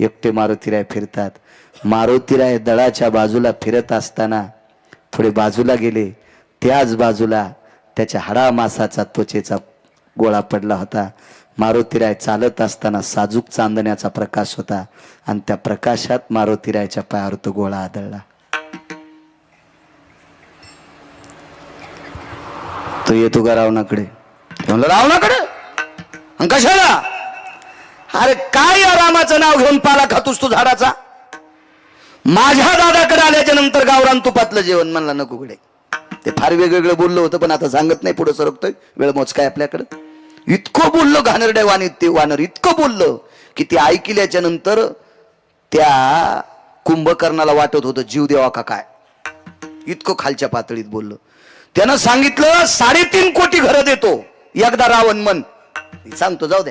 एकटे मारुतीराय फिरतात. मारुतीराय दळाच्या बाजूला फिरत असताना थोडे बाजूला गेले. त्याच बाजूला त्याच्या हाडामासाचा त्वचेचा गोळा पडला होता. मारुतीराय चालत असताना साजूक चांदण्याचा प्रकाश होता आणि त्या प्रकाशात मारुतीरायच्या पायावर तो गोळा आदळला. तो येतो का रावणाकडे? म्हणलं रावणाकडे कशाला? अरे काय या रामाचं नाव घेऊन पाला खातोस तू झाडाचा? माझ्या दादाकडे आल्याच्या नंतर गावरान तुपातलं जेवण. म्हणला नको कडे. ते फार वेगवेगळं बोललो होतं पण आता सांगत नाही, पुढे सरकतोय, वेळ मोज काय आपल्याकडं. इतकं बोललो घाणेरड्या वाणीत ते वानर, इतकं बोललं की ते ऐकल्याच्या नंतर त्या कुंभकर्णाला वाटत होतं जीव देवा का काय. इतकं खालच्या पातळीत बोललं. त्यानं सांगितलं 3.5 कोटी घरं देतो एकदा रावण मन. सांगतो जाऊ दे.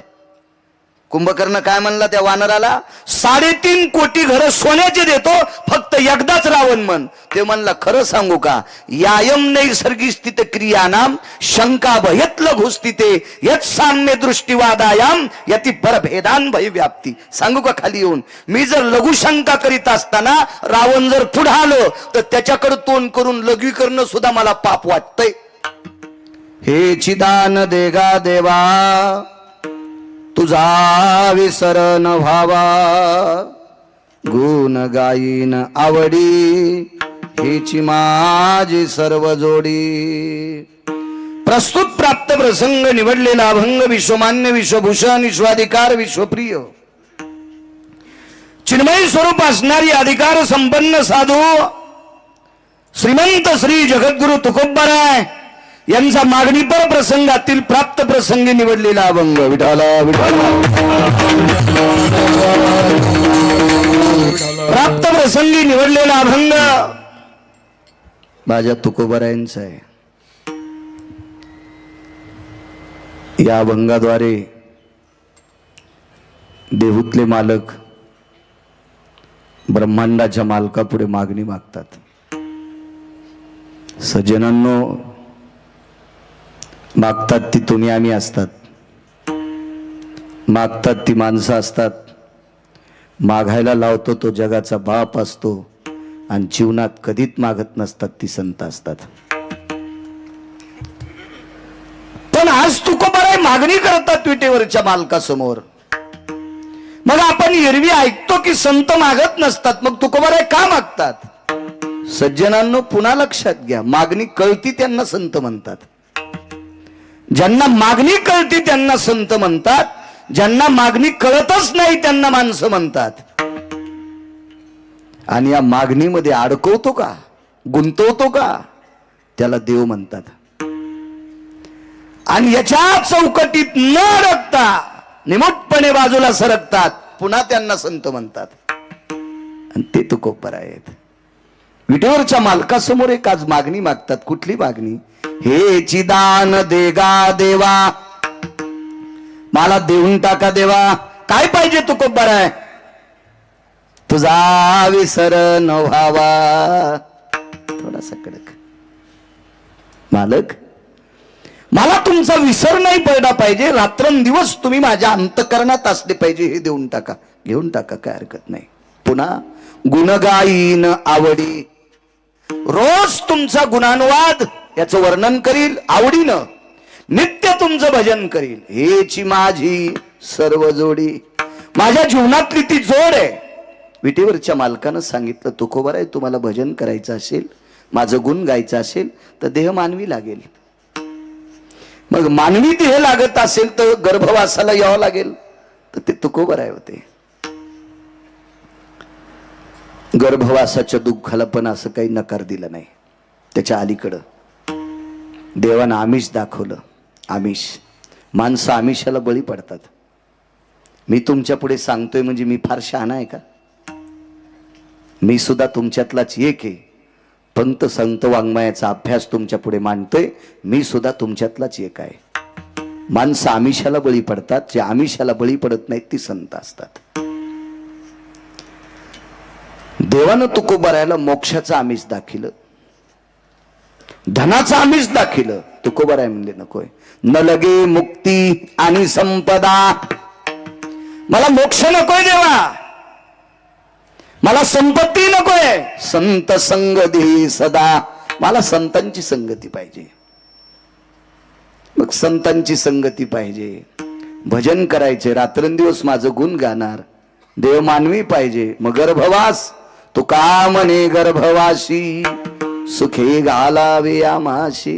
कुंभकर्ण काय म्हणला त्या वानराला? 3.5 कोटी घरं सोन्याचे देतो फक्त एकदाच रावण मन. ते म्हणला खरं सांगू का? यायम नैसर्गिक स्थित क्रियानाम शंका भयत लघु स्थिते यत साम्य दृष्टिवादायाम यति परभेदान भय व्याप्ती. सांगू का खाली येऊन? मी जर लघु शंका करीत असताना रावण जर पुढे आलो तर त्याच्याकडे तोंड करून लघवी करणं सुद्धा मला पाप वाटतंय. हे चिदान देगा देवा तुझा विसर न व्हावा, गुण गायीन आवडी हेची माझी सर्व जोडी. प्रस्तुत प्राप्त प्रसंग निवडलेला अभंग विश्वमान्य विश्वभूषण विश्वाधिकार विश्वप्रिय चिन्मय स्वरूप असणारी अधिकार संपन्न साधू श्रीमंत श्री जगद्गुरु तुकोबराय यांचा मागणीपर प्रसंगातील प्राप्त प्रसंगी निवडलेला अभंग. विठाला विठाला प्राप्त प्रसंगी निवडलेला अभंग माझ्या तुकोबरायांचा आहे. या अभंगाद्वारे देहूतले मालक ब्रह्मांडाच्या मालकापुढे मागणी मागतात. सज्जनांनो, मागतात ती तुम्ही आम्ही असतात, मागतात ती माणसं असतात, मागायला लावतो तो जगाचा बाप असतो आणि जीवनात कधीच मागत नसतात ती संत असतात. पण आज तुकोबाराय मागणी करतात विटेवरच्या मालकासमोर. मग आपण एरवी ऐकतो की संत मागत नसतात, मग तुकोबाराय का मागतात? सज्जनांनो, पुन्हा लक्षात घ्या, मागणी कळती त्यांना संत म्हणतात. ज्यांना मागणी कळती त्यांना संत म्हणतात, ज्यांना मागणी कळतच नाही त्यांना माणसं म्हणतात. आणि या मागणीमध्ये अडकवतो का, गुंतवतो का, त्याला देव म्हणतात. आणि याच्या चौकटीत न अडकता निमुटपणे बाजूला सरकतात, पुन्हा त्यांना संत म्हणतात. आणि ते तुकोबराय आहेत. विटेवरच्या मालकासमोर एक आज मागणी मागतात. कुठली मागणी? हे चिदान देगा देवा, मला देऊन टाका देवा. काय पाहिजे तुकोबराय? तुझा विसर न व्हावा. थोडासा कडक. मालक, मला तुमचा विसर नाही पडला पाहिजे, रात्रंदिवस तुम्ही माझ्या अंतकरणात असले पाहिजे, हे देऊन टाका. घेऊन टाका, काय हरकत नाही. पुन्हा गुणगायीन आवडी, रोज तुमचा गुणानुवाद याचं वर्णन करील आवडीनं, नित्य तुमचं भजन करील. हेची माझी सर्व जोडी. माझ्या जीवनातली ती जोड आहे. विटेवरच्या मालकानं सांगितलं, तुकोबराय तुम्हाला भजन करायचं असेल, माझं गुण गायचं असेल तर देह मानवी लागेल. मग मानवी देह लागत असेल तर गर्भवासाला यावं लागेल. तर ते तुकोबराय होते. गर्भवासाच्या दुःखाला पण असं काही नकार दिला नाही. त्याच्या अलीकडं देवानं आमिष दाखवलं. आमिष, माणसं आमिषाला बळी पडतात. मी तुमच्या पुढे सांगतोय म्हणजे मी फार शहाणा आहे का? मी सुद्धा तुमच्यातलाच एक आहे. पंत संत वाङ्मयाचा अभ्यास तुमच्या पुढे मांडतोय. मी सुद्धा तुमच्यातलाच एक आहे. माणसं आमिषाला बळी पडतात. जे आमिषाला बळी पडत नाहीत ती संत असतात. देवानं तुकोबरायला मोक्षाचं आमिष दाखिलं, धनाचं आमिष दाखिलं. तुकोबराय म्हणले नकोय, न लगे मुक्ती आणि संपदा. मला मोक्ष नकोय देवा, मला संपत्ती नकोय, संत संग दे सदा. मला संतांची संगती पाहिजे. मग संतांची संगती पाहिजे, भजन करायचे, रात्रंदिवस माझं गुण गाणार. देव मानवी पाहिजे. मग गर्भवास तुका म्हणे गर्भवासी, सुखे घालावे आमाशी.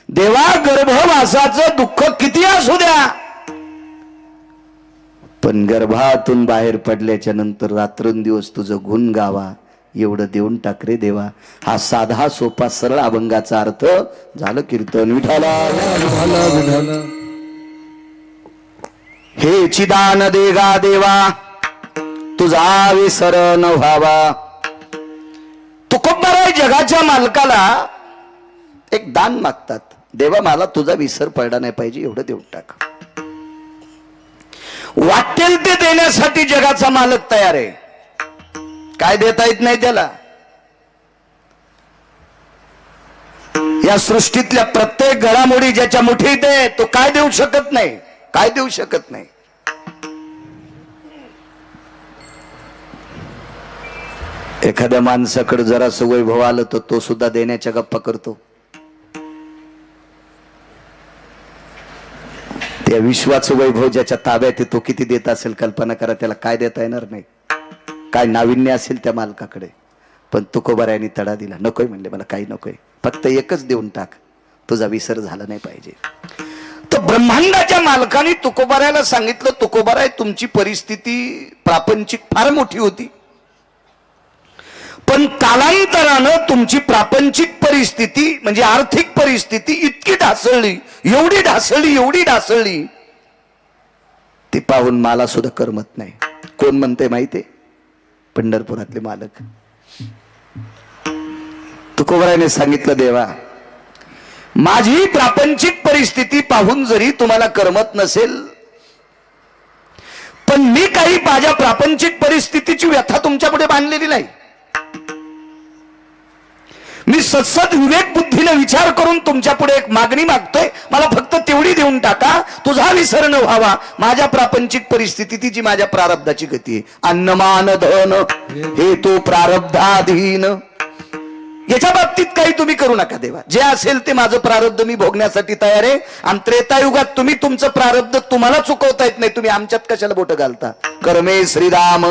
देवा गर्भवासाचं दुःख किती असू द्या, पण गर्भातून बाहेर पडल्याच्या नंतर रात्रंदिवस तुझं गुण गावा, एवढं देऊन टाक रे देवा. हा साधा सोपा सरळ अभंगाचा अर्थ झालं कीर्तन विठाला. हे चिदान देगा देवा, तुझा विसर न व्हावा. तुकोबाराय जगाच्या मालकाला एक दान मागतात. देवा मला तुझा विसर पडला नाही पाहिजे, एवढं देऊन टाक. वाटेल ते देण्यासाठी जगाचा मालक तयार आहे. काय देता येत नाही त्याला. या सृष्टीतल्या प्रत्येक घडामोडी ज्याच्या मुठीत आहे तो काय देऊ शकत नाही, काय देऊ शकत नाही. एखाद्या माणसाकडे जरासं वैभव आलं तर तो सुद्धा देण्याच्या गप्पा करतो. त्या विश्वाचं वैभव ज्याच्या ताब्यात आहे तो किती देत असेल कल्पना करा. त्याला काय देता येणार नाही, काय नाविन्य असेल त्या मालकाकडे. पण तुकोबारायांनी तडा दिला. नकोय म्हणले, मला काही नकोय, फक्त एकच देऊन टाक, तुझा विसर झाला नाही पाहिजे. तर ब्रह्मांडाच्या मालकाने तुकोबारायाला सांगितलं, तुकोबाराय तुमची परिस्थिती प्रापंचिक फार मोठी होती, पण कालांतरानं तुमची प्रापंचिक परिस्थिती म्हणजे आर्थिक परिस्थिती इतकी ढासळली, एवढी ढासळली, एवढी ढासळली, ती पाहून मला सुद्धा करमत नाही. कोण म्हणते माहितीये? पंढरपुरातले मालक. तुकोबारायाने सांगितलं, देवा माझी प्रापंचिक परिस्थिती पाहून जरी तुम्हाला करमत नसेल, पण मी काही माझ्या प्रापंचिक परिस्थितीची व्यथा तुमच्या पुढे बांधलेली नाही. मी सत्सद विवेक बुद्धीने विचार करून तुमच्या पुढे एक मागणी मागतोय, मला फक्त तेवढी देऊन टाका, तुझा विसर न व्हावा. माझ्या प्रापंचिक परिस्थिती ती जी माझ्या प्रारब्धाची गती आहे. अन्नमान धन हे तो प्रारब्धाधीन, याच्या बाबतीत काही तुम्ही करू नका देवा. जे असेल ते माझं प्रारब्ध मी भोगण्यासाठी तयार आहे. आणि त्रेतायुगात तुम्ही तुमचं प्रारब्ध तुम्हाला चुकवता येत नाही, तुम्ही आमच्यात कशाला बोट घालता. कर्मे श्रीराम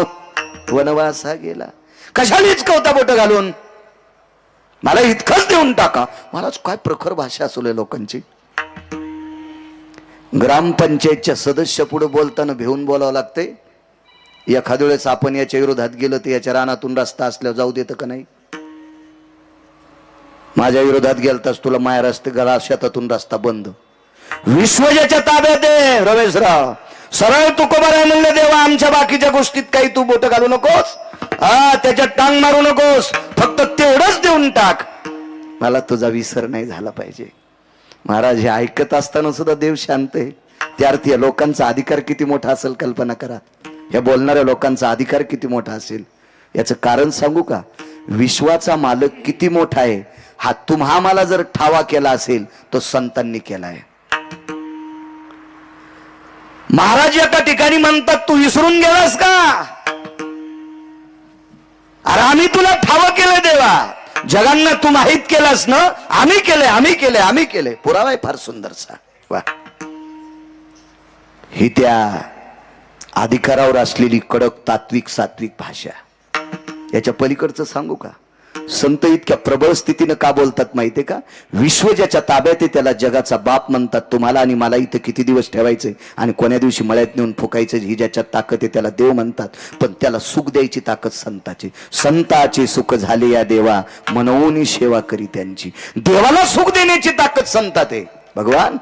वनवासा गेला, कशाला चुकवता बोट घालून. मला इतकंच देऊन टाका. मलाच काय प्रखर भाषा असले लोकांची. ग्रामपंचायतच्या सदस्य पुढे बोलताना भेऊन बोलावं लागते. एखाद्या वेळेस आपण याच्या विरोधात गेलो तर याच्या रानातून रस्ता असल्यावर जाऊ देतं का नाही. माझ्या विरोधात गेलतास तुला माया रस्ते गळा शेतातून रस्ता बंद. विश्व ज्याच्या ताब्यात आहे रमेशराव, सरळ तुकोबाराय म्हणले, देवा आमच्या बाकीच्या गोष्टीत काही तू बोट घालू नकोस, त्याच्यात टांग मारू नकोस, फक्त तेवढंच देऊन टाक, मला तुझा विसर नाही झाला पाहिजे. महाराज हे ऐकत असताना सुद्धा देव शांत आहे. त्या अर्थी या लोकांचा अधिकार किती मोठा असेल कल्पना करा. या बोलणाऱ्या लोकांचा अधिकार किती मोठा असेल. याचं कारण सांगू का? विश्वाचा मालक किती मोठा आहे हा तुम्हा मला जर ठावा केला असेल तो संतांनी केलाय. महाराज एका ठिकाणी म्हणतात, तू विसरून गेलास का? अरे आम्ही तुला ठाव केलं देवा, जगांना तू माहित केलास ना. आम्ही केले, आम्ही केले, आम्ही केले. पुरावा आहे फार सुंदरसा. वा, ही त्या अधिकारावर असलेली कडक तात्विक सात्विक भाषा. याच्या पलीकडचं सांगू का? संत इतक्या प्रबळ स्थितीनं का बोलतात माहितीये का? विश्व ज्याच्या ताब्यात आहे त्याला जगाचा बाप म्हणतात. तुम्हाला आणि मला इथं किती दिवस ठेवायचे आणि कोण्या दिवशी मळ्यात नेऊन फुकायचं ही ज्याच्यात ताकद आहे त्याला देव म्हणतात. पण त्याला सुख द्यायची ताकद संताची. संताचे सुख झाले या देवा, मनवून सेवा करी त्यांची. देवाला सुख देण्याची ताकद संतात आहे. भगवान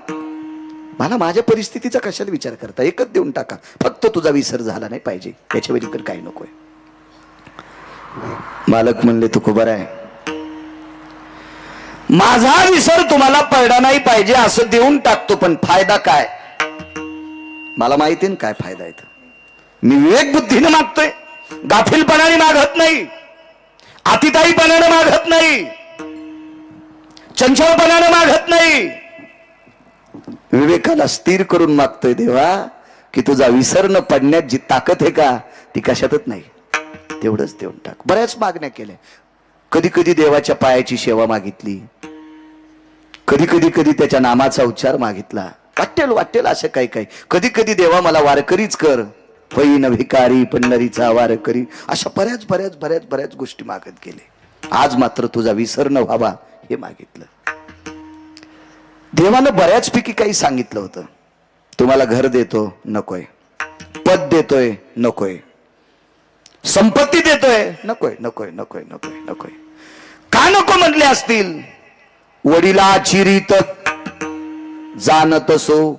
मला माझ्या परिस्थितीचा कशाला विचार करता, एकच देऊन टाका, फक्त तुझा विसर झाला नाही पाहिजे, याच्या व्यतिरिक्त काही नकोय. मालक म्हणले, तुकोबाराय माझा विसर तुम्हाला पडला नाही पाहिजे असं देऊन टाकतो, पण फायदा काय? मला माहिती ना काय फायदा आहे. मी विवेक बुद्धीने मागतोय, गाफीलपणाने मागत नाही, अतिताईपणाने मागत नाही, चंचलपणाने मागत नाही. विवेकाला स्थिर करून मागतोय देवा की तुझा विसर न पडण्यात जी ताकद आहे का ती कशातच नाही. तेवढंच देऊन टाक. बऱ्याच मागण्या केल्या. कधी कधी देवाच्या पायाची सेवा मागितली, कधी कधी कधी त्याच्या नामाचा उच्चार मागितला. वाटेल असं काही काही. कधी कधी देवा मला वारकरीच कर, होईन भिकारी पंढरीचा वारकरी. अशा बऱ्याच बऱ्याच बऱ्याच बऱ्याच गोष्टी मागत गेले. आज मात्र तुझा विसर न व्हावा हे मागितलं. देवानं बऱ्याचपैकी काही सांगितलं होतं. तुम्हाला घर देतो, नकोय. पद देतोय, नकोय. संपत्ती देतोय, नकोय नकोय नकोय नकोय नकोय. का नको म्हटले असतील? वडिलाची रीत जाणत सो,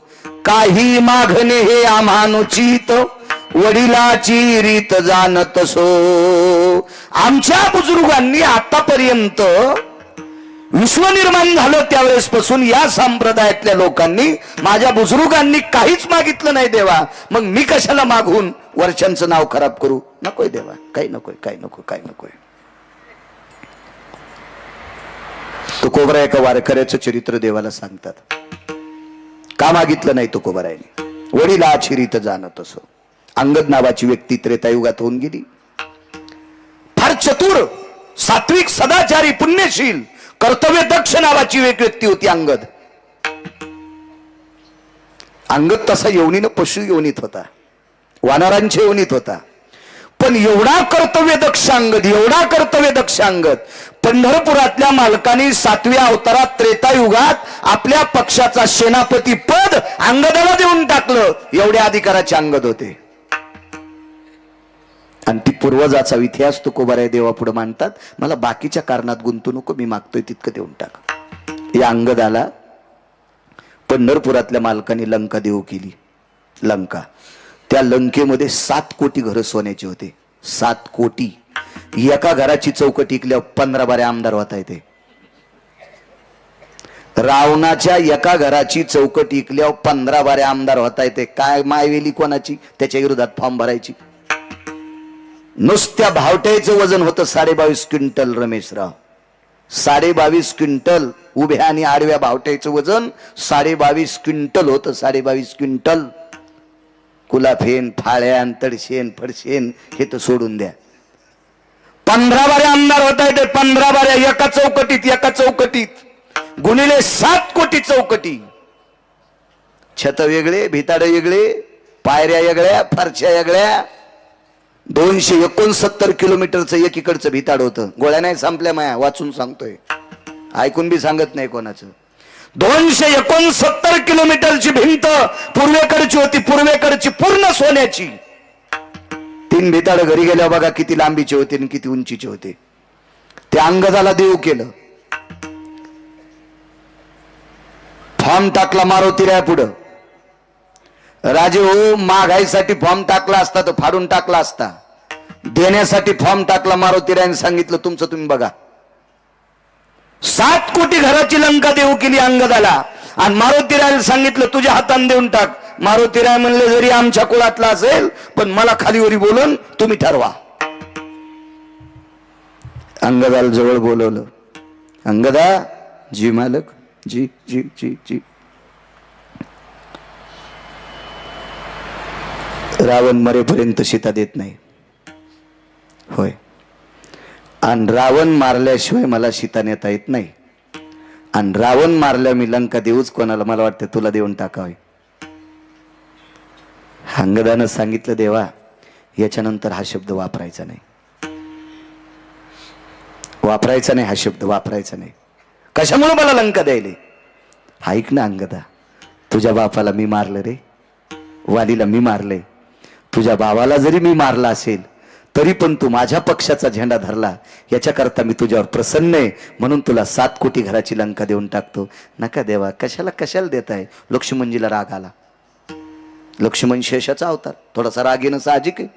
काही मागणे हे आम्हानुचित. वडिलाची रीत जाणत सो. आमच्या बुजुर्गांनी आतापर्यंत विश्व निर्माण झालं त्यावेळेस पासून या संप्रदायातल्या लोकांनी, माझ्या बुजुर्गांनी काहीच मागितलं नाही देवा. मग मी कशाला मागून वर्षांचं नाव खराब करू? नकोय देवा, काही नकोय, काही नको, काही नकोय. तुकोबरा एका वारकऱ्याचं चरित्र देवाला सांगतात. का मागितलं नाही तुकोबरायने? वडिलाची रीत जाणत असो. अंगद नावाची व्यक्ती त्रेतायुगात होऊन गेली. फार चतुर, सात्विक, सदाचारी, पुण्यशील, कर्तव्य दक्ष नावाची एक व्यक्ती होती अंगद. अंगद तसा योनीनं पशु योनीत होता, वानरांच्या योनीत होता. पण एवढा कर्तव्य दक्ष अंगद, एवढा कर्तव्य दक्ष अंगद, पंढरपुरातल्या मालकांनी 7व्या अवतारात त्रेतायुगात आपल्या पक्षाचा सेनापती पद अंगदाला देऊन टाकलं. एवढ्या अधिकाराचे अंगद होते. आणि ती पूर्वजाचा इतिहास तुकोबाराय देवा पुढे मांडतात. मला बाकीच्या कारणात गुंतू नको, मी मागतोय तितकं देऊन टाक. या अंगदाला पंढरपुरातल्या मालकांनी लंका देऊ केली. लंका, त्या लंकेमध्ये 7 कोटी घर सोन्याचे होते. 7 कोटी. एका घराची चौकट टिकल्यावर 15-12 आमदार होता येते. रावणाच्या एका घराची चौकट टिकल्यावर 15-12 आमदार होता येते. काय मायवेली कोणाची? त्याच्या विरोधात फॉर्म भरायची. नुसत्या भावट्याचं वजन होतं 22.5 क्विंटल. रमेशराव, 22.5 क्विंटल. उभ्या आणि आडव्या भावट्याचं वजन 22.5 क्विंटल होतं. 22.5 क्विंटल. कुलाफेन, फाळ्यान, तडशेन, फडशेन हे तर सोडून द्या. 15-12 आमदार होता येते. 15-12 एका चौकटीत. एका चौकटीत गुणिले 7 कोटी चौकटी. छत वेगळे, भिताड वेगळे, पायऱ्या वेगळ्या, फरच्या वेगळ्या. 269 किलोमीटरचं एकीकडचं भिताड होतं. गोळ्या नाही संपल्या माया, वाचून सांगतोय, ऐकून बी सांगत नाही कोणाचं. 269 किलोमीटरची भिंत पूर्वेकडची होती. पूर्वेकडची पूर्ण सोन्याची. 3 भिताड घरी गेल्या बघा किती लांबीचे होते आणि किती उंचीचे होते. ते अंगदाला देऊ केलं. फॉर्म टाकला मारुतीराया पुढं. राजे हो, मागाईसाठी फॉर्म टाकला असता तर फाडून टाकला असता. देण्यासाठी फॉर्म टाकला. मारुतीरायाने सांगितलं तुमचं तुम्ही बघा. 7 कोटी घराची लंका देऊ केली अंगदाला. आणि मारुतीरायाला सांगितलं तुझ्या हाताने देऊन टाक. मारुतीराय म्हणले जरी आमच्या कुळातला असेल पण मला खालीवरी बोलून तुम्ही ठरवा. अंगदाला जवळ बोलवलं. अंगदा, जी मालक, जी जी जी जी. रावण मरेपर्यंत सीता देत नाही. होय. आणि रावण मारल्याशिवाय मला सीता नेता येत नाही. आणि रावण मारल्या मी लंका देऊच कोणाला? मला वाटतं तुला देऊन टाकावे. अंगदानं सांगितलं देवा याच्यानंतर हा शब्द वापरायचा नाही. वापरायचा नाही हा शब्द, वापरायचा नाही. कशामुळे मला लंका द्यायले? ऐक ना अंगदा, तुझ्या बापाला मी मारलं रे, वालीला मी मारले. तुझ्या भावाला जरी मी मारला असेल तरी पण तू माझ्या पक्षाचा झेंडा धरला. याच्याकरता मी तुझ्यावर प्रसन्न आहे म्हणून तुला 7 कोटी घराची लंका देऊन टाकतो. नका देवा, कशाला देताय? लक्ष्मणजीला राग आला. लक्ष्मण शेषाचा अवतार, थोडासा राग येणं साहजिक आहे.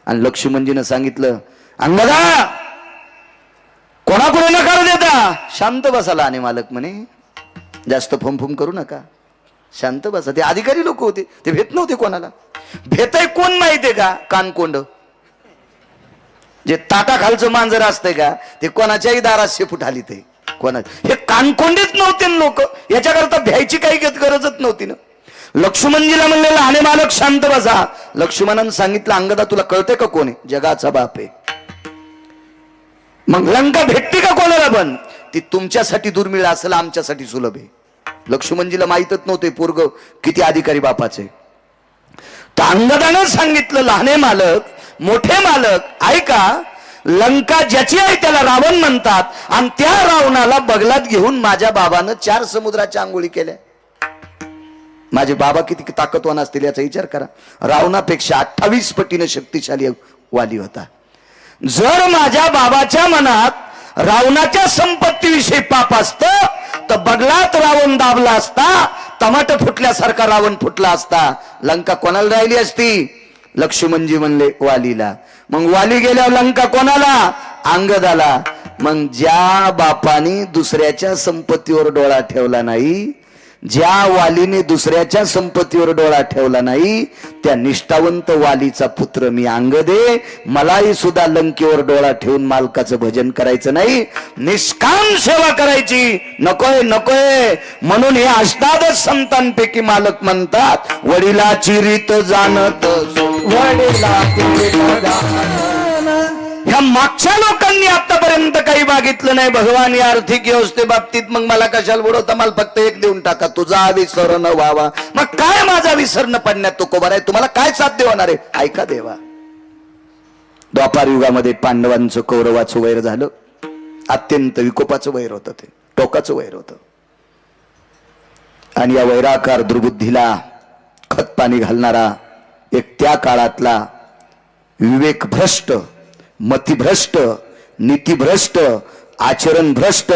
आणि लक्ष्मणजीनं सांगितलं अंगदा कोणाकडे नकार देता? शांत बसाला. आणि मालक म्हणे जास्त फुमफुम करू नका, शांत बसा. ते अधिकारी लोक होते, ते भेट नव्हते कोणाला. भेटाय कोण माहितीये का? कानकोंड. जे ताटाखालचं मांजर असतंय का ते कोणाच्याही दारात शेपूट आली. ते कोणा हे कानकोंडीच नव्हते लोक. याच्याकरता भ्यायची काही गरजच नव्हती ना. लक्ष्मणजीला म्हणलेलं आणि मालक शांत बसा. लक्ष्मणानं सांगितलं अंगदा तुला कळते का कोण आहे? जगाचा बाप आहे. मग लंका भेटते का कोणाला पण? ती तुमच्यासाठी दुर्मिळ असेल, आमच्यासाठी सुलभ आहे. लक्ष्मणजीला माहीतच नव्हते पोरग किती अधिकारी बापाचे. तर अंगदानं सांगितलं, लहाने मालक मोठे मालक ऐका, लंका ज्याची आहे त्याला रावण म्हणतात, आणि त्या रावणाला बगलात घेऊन माझ्या बाबानं 4 समुद्राच्या आंघोळी केल्या. माझे बाबा किती ताकदवान असतील याचा विचार करा. रावणापेक्षा 28 पटीने शक्तिशाली वाली होता. जर माझ्या बाबाच्या मनात रावणाच्या संपत्तीविषयी पाप असतं तर बगलात रावण दाबला असता, टमाट फुटल्यासारखा रावण फुटला असता. लंका कोणाला राहिली असती? लक्ष्मणजी म्हणले वालीला. मग वाली गेल्यावर लंका कोणाला? अंगदाला. मग ज्या बापाने दुसऱ्याच्या संपत्तीवर डोळा ठेवला नाही, ज्या वालीने दुसऱ्याच्या संपत्तीवर डोळा ठेवला नाही, त्या निष्ठावंत वालीचा पुत्र मी अंगदे. मलाही सुद्धा लंकेवर डोळा ठेवून मालकाचं भजन करायचं नाही, निष्काम सेवा करायची. नकोय नकोय म्हणून हे अष्टादश संतांपैकी मालक म्हणतात, वडिलाची रीत जाणत ह्या मागच्या लोकांनी आतापर्यंत काही मागितलं नाही भगवान या आर्थिक व्यवस्थे बाबतीत. मग मला कशाला बुडवता? मला फक्त एक देऊन टाका, तुझा विसर न व्हावा. मग काय माझा विसर न पडण्यात तो कोबार आहे? तुम्हाला काय साध्य होणार आहे? ऐका देवा, द्वापार युगामध्ये पांडवांचं कौरवाचं वैर झालं. अत्यंत विकोपाचं वैर होतं, ते टोकाचं वैर होतं. आणि या वैराकार दुर्बुद्धीला खत पाणी घालणारा एक त्या काळातला विवेक भ्रष्ट, मतिभ्रष्ट, नीतिभ्रष्ट, आचरण भ्रष्ट,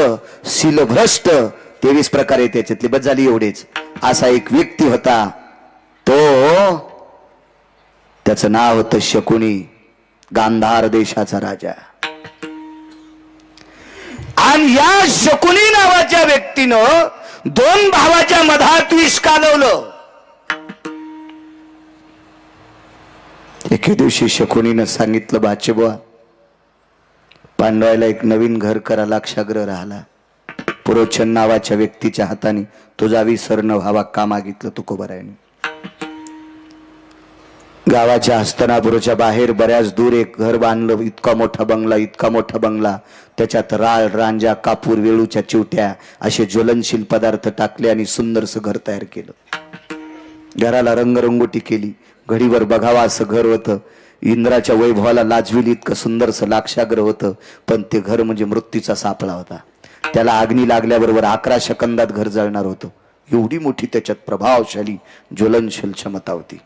शील भ्रष्ट, 23 प्रकार आहेत त्याच्यातले, बस झाली एवढेच. असा एक व्यक्ती होता. तो त्याचं नाव होतं शकुनी, गांधार देशाचा राजा. आणि या शकुनी नावाच्या व्यक्तीनं 2 भावाच्या मधात विष कालवलं. एके दिवशी शकुनीनं सांगितलं, बाचेबुवा पांडवायला एक नवीन घर करा, लाक्षाग्रह राहिला. पुरोचन नावाच्या व्यक्तीच्या हाताने तुझा विसर न व्हावा का मागितलं तुकोबरायाने. गावाच्या हस्तनापुराच्या बाहेर बऱ्याच दूर एक घर बांधलं. इतका मोठा बंगला, इतका मोठा बंगला. त्याच्यात राळ, रांजा, कापूर, वेळूच्या चिवट्या असे ज्वलनशील पदार्थ टाकले आणि सुंदरसं घर तयार केलं. घराला रंगरंगोटी केली. घडीवर बघावा असं घर होतं. इंद्राच्या वैभवाला लाजविल इतकं सुंदरसं लाक्षाग्रह होतं. पण ते घर म्हणजे मृत्यूचा सापळा होता. त्याला अग्नी लागल्याबरोबर 11 सेकंदात घर जळणार होतं. एवढी मोठी त्याच्यात प्रभावशाली ज्वलनशील क्षमता होती.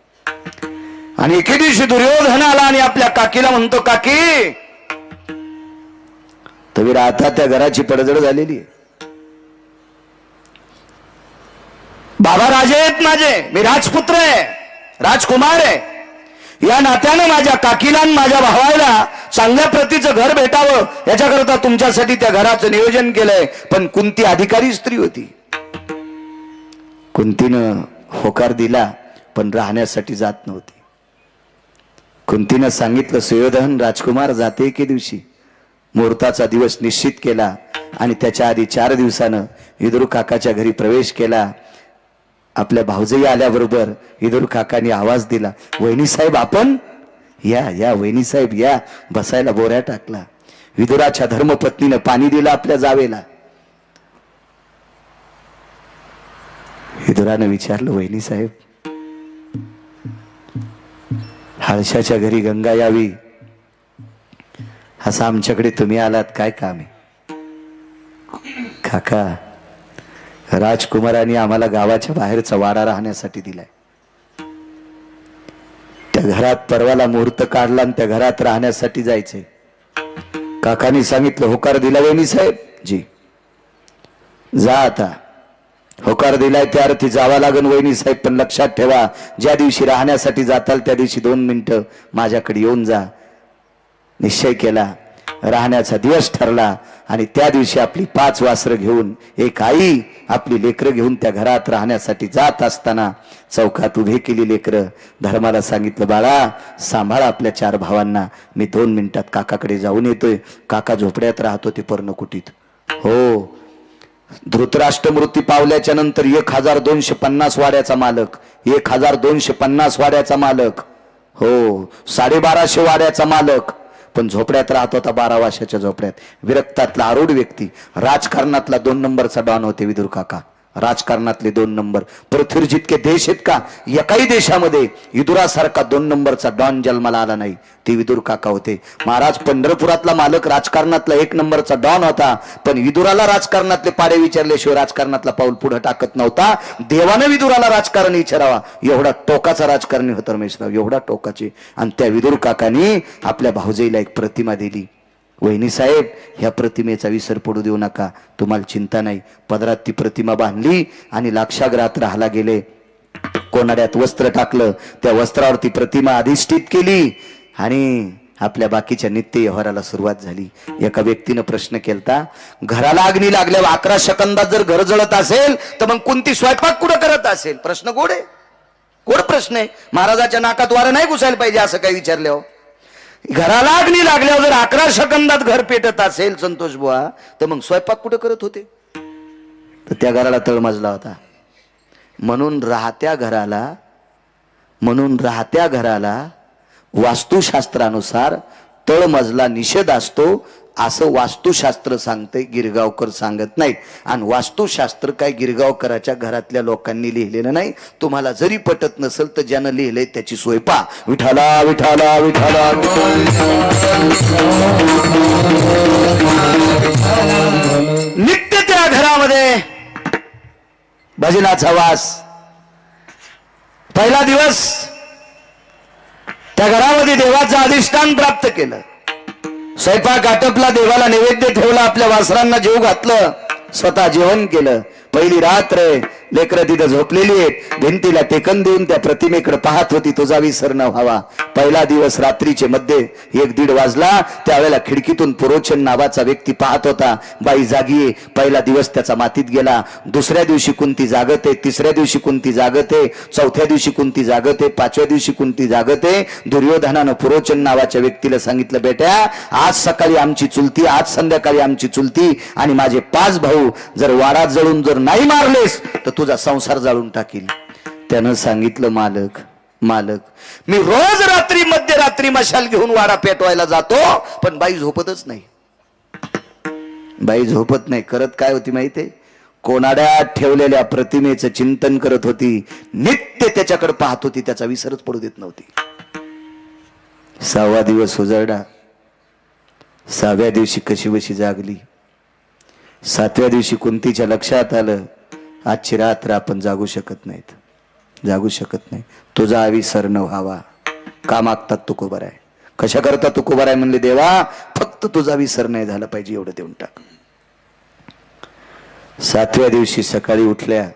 आणि एके दिवशी दुर्योधन आला आणि आपल्या काकीला म्हणतो, काकी तवी आता त्या घराची पडझड झालेली आहे. बाबा राजे आहेत माझे, मी राजपुत्र आहे, राजकुमार आहे. या नात्यानं माझ्या काकीला आणि माझ्या भावाला चांगल्या प्रतीचं घर भेटावं याच्याकरता तुमच्यासाठी त्या घराचं नियोजन केलंय. पण कुंती अधिकारी स्त्री होती. कुंतीनं होकार दिला पण राहण्यासाठी जात नव्हती. कुंतीनं सांगितलं, सुयोधन राजकुमार जाते एके दिवशी. मुहूर्ताचा दिवस निश्चित केला आणि त्याच्या आधी 4 दिवसानं विदुर काकाच्या घरी प्रवेश केला. आपल्या भाऊजाई आल्याबरोबर विदुर काकांनी आवाज दिला, वहिनी साहेब आपण या या, वहिनी साहेब या. बसायला बोऱ्या टाकला. विदुराच्या धर्मपत्नीनं पाणी दिलं आपल्या जावेला. विदुरानं विचारलं, वहिनी साहेब हाळशाच्या घरी गंगा यावी असं आमच्याकडे तुम्ही आलात, काय काम आहे? काका, राजकुमारांनी आम्हाला गावाच्या बाहेरचा वाडा राहण्यासाठी दिलाय. त्या घरात परवाला मुहूर्त काढला आणि त्या घरात राहण्यासाठी जायचंय. काकांनी सांगितलं, होकार दिला वहिनी साहेब? जी. जा आता. होकार दिलाय त्या अर्थी जावा लागन वहिनी साहेब. पण लक्षात ठेवा, ज्या दिवशी राहण्यासाठी जाताल त्या दिवशी 2 मिनिटं माझ्याकडे येऊन जा. निश्चय केला. राहण्याचा दिवस ठरला आणि त्या दिवशी आपली 5 वासरं घेऊन एक आई आपली लेकरं घेऊन त्या घरात राहण्यासाठी जात असताना चौकात उभे केली लेकरं. धर्माला सांगितलं, बाळा सांभाळा आपल्या 4 भावांना, मी 2 मिनिटात काकाकडे जाऊन येतोय. काका झोपड्यात राहत होते पर्णकुटीत. हो, धृतराष्ट्र मृत्यू पावल्याच्या नंतर 1250 वाड्याचा मालक, 1250 वाड्याचा मालक, हो 1250 वाड्याचा मालक. पण झोपड्यात राहत होता 12 वर्षाच्या झोपड्यात. विरक्तातला आरूढ व्यक्ती, राजकारणातला 2 नंबरचा डॉन होते विदुर काका. राजकारणातले 2 नंबर. पृथ्वीवर जितके देश आहेत का, एकाही देशामध्ये विदुरासारखा 2 नंबरचा डॉन जन्माला आला नाही, ते विदुर काका होते. महाराज पंढरपुरातला मालक राजकारणातला 1 नंबरचा डॉन होता, पण विदुराला राजकारणातले पाडे विचारल्याशिवाय राजकारणातला पाऊल पुढे टाकत नव्हता. देवानं विदुराला राजकारण विचारावा, एवढा टोकाचा राजकारणी होता रमेशराव, एवढा टोकाचे. आणि त्या विदुर काकानी आपल्या भाऊजाईला एक प्रतिमा दिली. वहिनी साहेब, ह्या प्रतिमेचा विसर पडू देऊ नका, तुम्हाला चिंता नाही. पदरात ती प्रतिमा बांधली आणि लाक्षागृहात राहायला गेले. कोनाड्यात वस्त्र टाकलं, त्या वस्त्रावरती प्रतिमा अधिष्ठित केली आणि आपल्या बाकीच्या नित्य व्यवहाराला सुरुवात झाली. एका व्यक्तीनं प्रश्न केलता, घराला अग्नी लागल्यावर 11 सेकंदात जर घर जळत असेल तर मग कोणती स्वयंपाक कुठं करत असेल? प्रश्न गोड आहे, गोड प्रश्न आहे. महाराजाच्या नाकात वारं नाही घुसायला पाहिजे असं काही विचारल्यावर. घराला अग्नी लागल्यावर जर 11 सेकंदात घर पेटत असेल संतोष बुवा, तर मग स्वयंपाक कुठं करत होते? तर त्या घराला तळमजला होता. म्हणून राहत्या घराला वास्तुशास्त्रानुसार तळमजला निषेध असतो, असं वास्तुशास्त्र सांगते, गिरगावकर सांगत नाही. आणि वास्तुशास्त्र काय गिरगावकराच्या घरातल्या लोकांनी लिहिलेलं नाही. तुम्हाला जरी पटत नसेल तर ज्यानं लिहिलंय त्याची सोय पहा. विठाला विठाला विठाला. नित्य त्या घरामध्ये भजनाचा वास. पहिला दिवस त्या घरामध्ये देवाचं अधिष्ठान प्राप्त केलं. स्वयंपाक आटपला, देवाला नैवेद्य ठेवला, आपल्या वासरांना जेव घातलं, स्वतः जेवण केलं. पहिली रात्र लेकरं तिथं झोपलेली आहेत, भिंतीला टेकन देऊन त्या प्रतिमेकडे पाहत होती, तुझा विसर न व्हावा. पहिला दिवस रात्रीचे मध्ये 1-1:30 वाजला. त्यावेळेला खिडकीतून पुरोचन नावाचा व्यक्ती पाहत होता, बाई जागी आहे. पहिला दिवस त्याचा मातीत गेला. दुसऱ्या दिवशी कुंती जागते, तिसऱ्या दिवशी कुंती जागते, चौथ्या दिवशी कुंती जागते, 5व्या दिवशी कुंती जागते. दुर्योधनानं पुरोचन नावाच्या व्यक्तीला सांगितलं, बेट्या आज सकाळी आमची चुलती, आज संध्याकाळी आमची चुलती आणि माझे 5 भाऊ जर वारात जळून जर नाही मारलेस तर तुझा संसार जाळून टाकील. त्यानं सांगितलं, मालक मी रोज रात्री मध्यरात्री मशाल घेऊन वाडा पेटवायला जातो, पण बाई झोपतच नाही. बाई झोपत नाही. करत काय होती माहितीये? कोनाड्यात ठेवलेल्या प्रतिमेचं चिंतन करत होती, नित्य त्याच्याकडे पाहत होती, त्याचा विसरच पडू देत नव्हती. 6वा दिवस उजळला. 6व्या दिवशी कशीबशी जागली. 7व्या दिवशी कुंतीच्या लक्षात आलं, आजची रात्र आपण जागू शकत नाही. तुझा विसर न व्हावा. का मागतात तुकोबाराय? कशा करता तुकोबाराय म्हणले, देवा फक्त तुझा विसर नाही झाला पाहिजे, एवढं देऊन टाक. 7व्या दिवशी सकाळी उठल्या,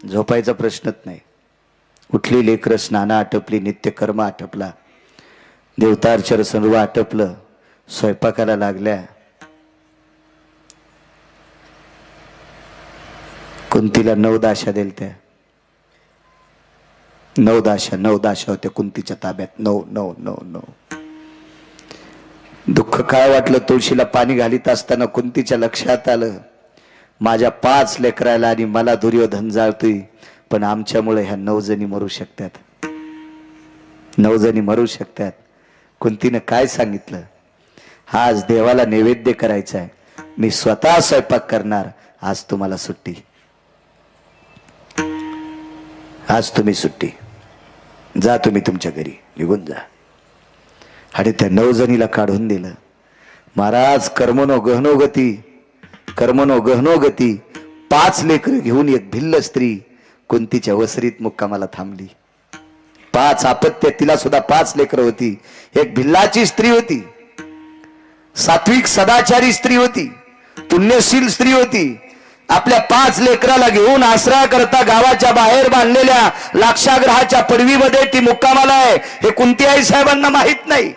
झोपायचा प्रश्नच नाही. उठली, लेकरं स्नान आटपली, नित्यकर्म आटपला, देवतार्चन सर्व आटपलं, स्वयंपाकाला लागल्या. कुंतीला 9 दाशा दिलत्या. 9 दाशा होत्या कुंतीच्या ताब्यात. 9. दुःख काय वाटलं, तुळशीला पाणी घालीत असताना कुंतीच्या लक्षात आलं, माझ्या 5 लेकराला आणि मला दुर्योधन जाळतोय, पण आमच्यामुळे ह्या 9 जणी मरू शकतात. 9 जणी मरू शकतात. कुंतीनं काय सांगितलं, आज देवाला नैवेद्य करायचा आहे, मी स्वतः स्वयंपाक करणार, आज तुम्हाला सुट्टी, आज तुम्ही सुट्टी, जा तुम्ही तुमच्या घरी निघून जा. आणि त्या 9 जणीला काढून दिलं. महाराज कर्मनो गहनो गती 5 लेकरं घेऊन एक भिल्ल स्त्री कुंतीच्या वसरीत मुक्कामाला थांबली. 5 अपत्य, तिला सुद्धा 5 लेकरं होती. एक भिल्लाची स्त्री होती, सात्विक सदाचारी स्त्री होती, पुण्यशील स्त्री होती. आपल्या 5 लेकराला घेऊन आसरा करता गावाच्या बाहेर बांधलेल्या लाक्षागृहाच्या पडवीमध्ये ती मुक्कामाला आहे, हे कुंती आई साहेबांना माहित नाही.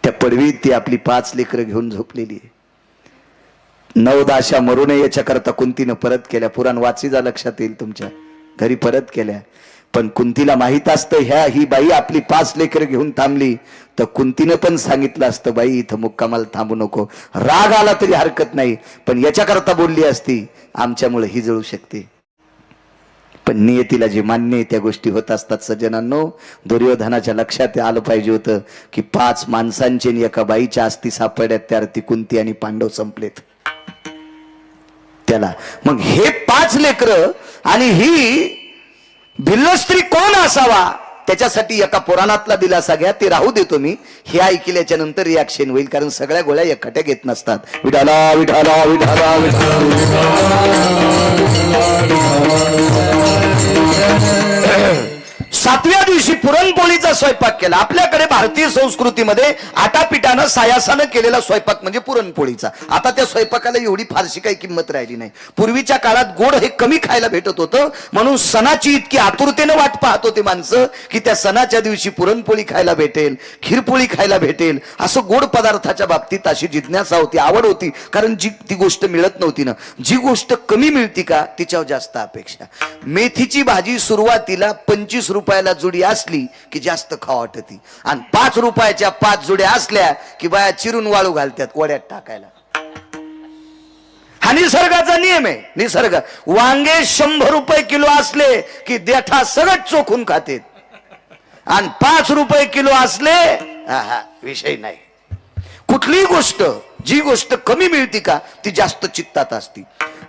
त्या पडवीत ती आपली 5 लेकरं घेऊन झोपलेली आहे. 9 दाशा मरू नये याच्या करता कुंतीनं परत केल्या. पुराण वाचीचा लक्षात येईल, तुमच्या घरी परत केल्या. पण कुंतीला माहित असतं, ही बाई आपली 5 लेकरं घेऊन थांबली, तर कुंतीनं पण सांगितलं असतं, बाई इथं मुक्कामाला थांबू नको. राग आला तरी हरकत नाही, पण याच्या करता बोलली असती, आमच्यामुळे ही जळू शकते. पण नियतीला जे मान्य आहे त्या गोष्टी होत असतात सज्जनांनो. दुर्योधनाच्या लक्षात आलं पाहिजे होतं की 5 माणसांचे आणि एका बाईच्या अस्थी सापडल्यात, त्या ती कुंती आणि पांडव संपलेत त्याला. मग हे 5 लेकरं आणि ही भिल्ल स्त्री कोण असावा, त्याच्यासाठी एका पुराणातला दिलासा घ्या, ते राहू देतो मी. हे ऐकल्याच्या नंतर रिॲक्शन होईल, कारण सगळ्या गोळ्या एकखट्या घेत नसतात. विठाला विठाला विठाला सातव्या दिवशी पुरणपोळीचा स्वयंपाक केला. आपल्याकडे भारतीय संस्कृतीमध्ये आटापिटानं सायासानं केलेला स्वयंपाक म्हणजे पुरणपोळीचा. आता त्या स्वयंपाकाला एवढी फारशी काही किंमत राहिली नाही. पूर्वीच्या काळात गोड हे कमी खायला भेटत होतं, म्हणून सणाची इतकी आतुरतेनं वाट पाहत होते माणसं की त्या सणाच्या दिवशी पुरणपोळी खायला भेटेल, खीरपोळी खायला भेटेल. असं गोड पदार्थाच्या बाबतीत अशी जिज्ञासा होती, आवड होती, कारण जी ती गोष्ट मिळत नव्हती ना. जी गोष्ट कमी मिळती का तिच्यावर जास्त अपेक्षा. मेथीची भाजी सुरुवातीला 25 रुपयाला जुडी असली की जास्त खावा वाटती, आणि 5 रुपयाच्या 5 जुड्या असल्या की बाया चिरून वाळू घालतात वड्यात टाकायला. हा निसर्गाचा नियम आहे. निसर्ग. वांगे 100 रुपये किलो असले की देठा सगळं चोखून खातेत, आणि 5 रुपये किलो असले विषय नाही. कुठलीही गोष्ट, जी गोष्ट कमी मिळती का ती जास्त चित्तात असती.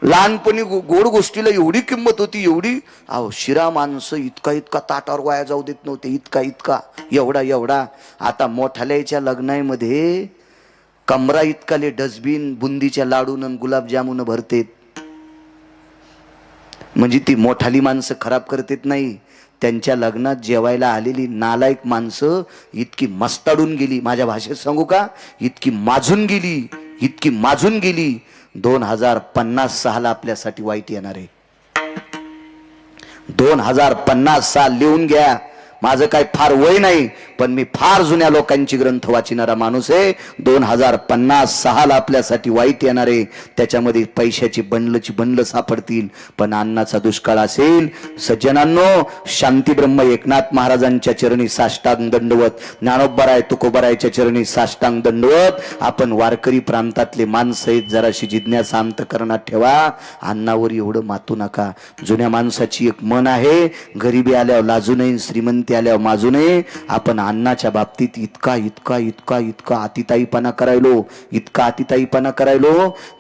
लहानपणी गोड गोष्टीला एवढी किंमत होती, एवढी. अहो शिरा माणसं इतका इतका ताटावर वाया जाऊ देत नव्हते, इतका इतका, एवढा एवढा. आता मोठाल्याच्या लग्नामध्ये कमरा इतकाले डस्टबिन बुंदीच्या लाडून आणि गुलाबजामुन भरतेत. म्हणजे ती मोठाली माणसं खराब करतेत नाही, त्यांच्या लग्नात जेवायला आलेली नालायक माणसं इतकी मस्ताडून गेली, माझ्या भाषेत सांगू का, इतकी माजून गेली, इतकी माजून गेली. 2056 आपल्यासाठी वाईट येणार आहे. 2050 साल लिहून घ्या. माझं काय फार वय नाही, पण मी फार जुन्या लोकांची ग्रंथ वाचिणारा माणूस आहे. 2056 आपल्यासाठी वाईट येणार आहे. त्याच्यामध्ये पैशाची बंडलं सापडतील, पण अन्नाचा दुष्काळ असेल. सज्जनांनो, शांती ब्रह्म एकनाथ महाराजांच्या चरणी साष्टांग दंडवत, ज्ञानोबराय तुकोबरायच्या चरणी साष्टांग दंडवत. आपण वारकरी प्रांतातले माणसं आहेत, जराशी जिज्ञासा अंतःकरणात ठेवा. अन्नावर एवढं मातू नका. जुन्या माणसाची एक मन आहे, गरिबी आल्यावर लाजू नये, श्रीमंती आल्यावर माजू नये. आपण अन्नाच्या बाबतीत इतका इतका इतका इतका अतिताईपणा करायलो, इतका अतिताईपणा करायलो.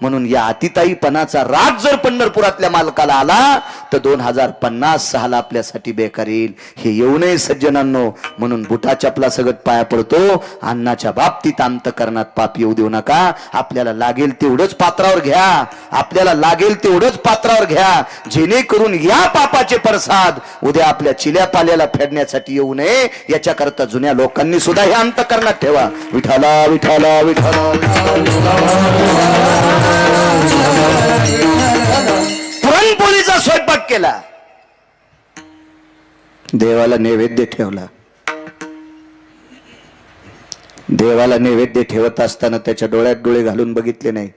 म्हणून या अतिताईपणाचा राग जर पंढरपुरातल्या मालकाला आला तर 2056 आपल्यासाठी बेकार येईल. हे येऊ नये सज्जनांनो. म्हणून बुटा चपला सगळं पाया पडतो. अन्नाच्या बाबतीत अंतःकरणात पाप येऊ देऊ नका. आपल्याला लागेल तेवढंच पात्रावर घ्या, आपल्याला लागेल तेवढंच पात्रावर घ्या, जेणेकरून या पापाचे प्रसाद उद्या आपल्या चिल्या पाल्याला फेडण्यासाठी येऊ नये. याच्याकरता जुन्या लोकांनी सुद्धा हे अंतःकरणात ठेवा. विठाला विठाला विठाला. पुरणपोळीचा स्वयंपाक केला, देवाला नैवेद्य ठेवला. देवाला नैवेद्य ठेवत असताना त्याच्या डोळ्यात डोळे घालून बघितले नाही,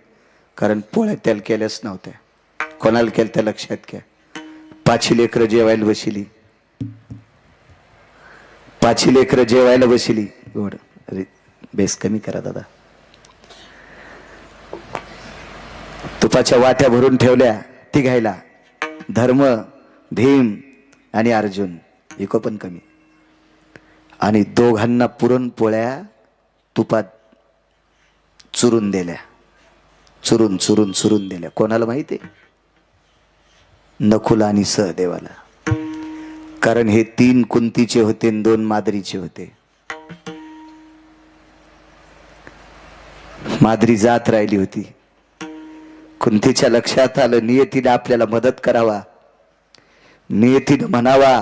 कारण पोळ्या त्याला केल्याच नव्हत्या. कोणाला केलं त्या लक्षात घ्या. 5 लेकरं जेवायला बसली, 5 लेकरं जेवायला बसली. एवढं अरे बेस कमी करा दादा. तुपाच्या वाट्या भरून ठेवल्या तिघायला. धर्म, भीम आणि अर्जुन, इको पण कमी. आणि दोघांना पुरणपोळ्या तुपात चुरून दिल्या, चुरून चुरून चुरून दिल्या. कोणाला माहिती? नकुल आणि सहदेवाला. कारण हे 3 कुंतीचे होते आणि 2 माद्रीचे होते. माद्री जात राहिली होती. कुंतीच्या लक्षात आलं, नियतीने आपल्याला मदत करावा, नियतीनं म्हणावा,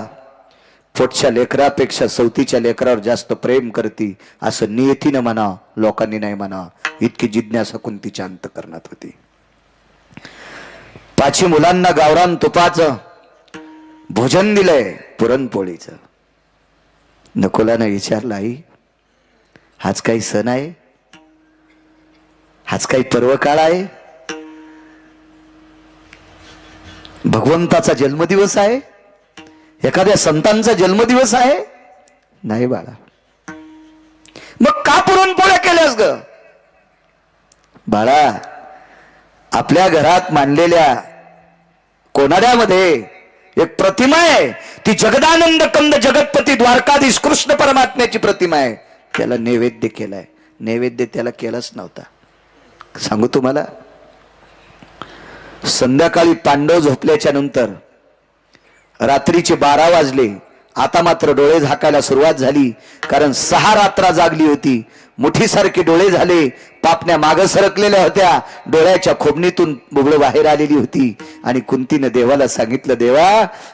पोटच्या लेकरापेक्षा सवतीच्या लेकरावर जास्त प्रेम करती असं नियतीनं म्हणावं, लोकांनी नाही म्हणावं. इतकी जिज्ञासा कुंतीच्या अंतःकरणात होती. 5 मुलांना गावरान तुपाचं भोजन दिलंय, पुरणपोळीचं. नकुलानं विचारलं, आई हाच काही सण आहे? हाच काही पर्व काळ आहे? भगवंताचा जन्मदिवस आहे? एखाद्या संतांचा जन्मदिवस आहे? नाही बाळा. मग का पुरणपोळ्या केल्यास ग? बाळा, आपल्या घरात मांडलेल्या कोनाड्यामध्ये एक प्रतिमा आहे, ती जगदानंद कंद जगतपती द्वारकाधीश कृष्ण परमात्म्याची प्रतिमा आहे. त्याला नैवेद्य केलाय. नैवेद्य त्याला केलाच नव्हता. सांगू तुम्हाला, संध्याकाळी पांडव झोपल्याच्या नंतर रात्रीचे 12 वाजले. आता मात्र डोळे झाकायला सुरुवात झाली, कारण 6 रात्र जागली होती. मुठीसारखे डोळे झाले, पापण्या मागं सरकलेल्या होत्या, डोळ्याच्या खोबणीतून बुबळ बाहेर आलेली होती. आणि कुंतीनं देवाला सांगितलं, देवा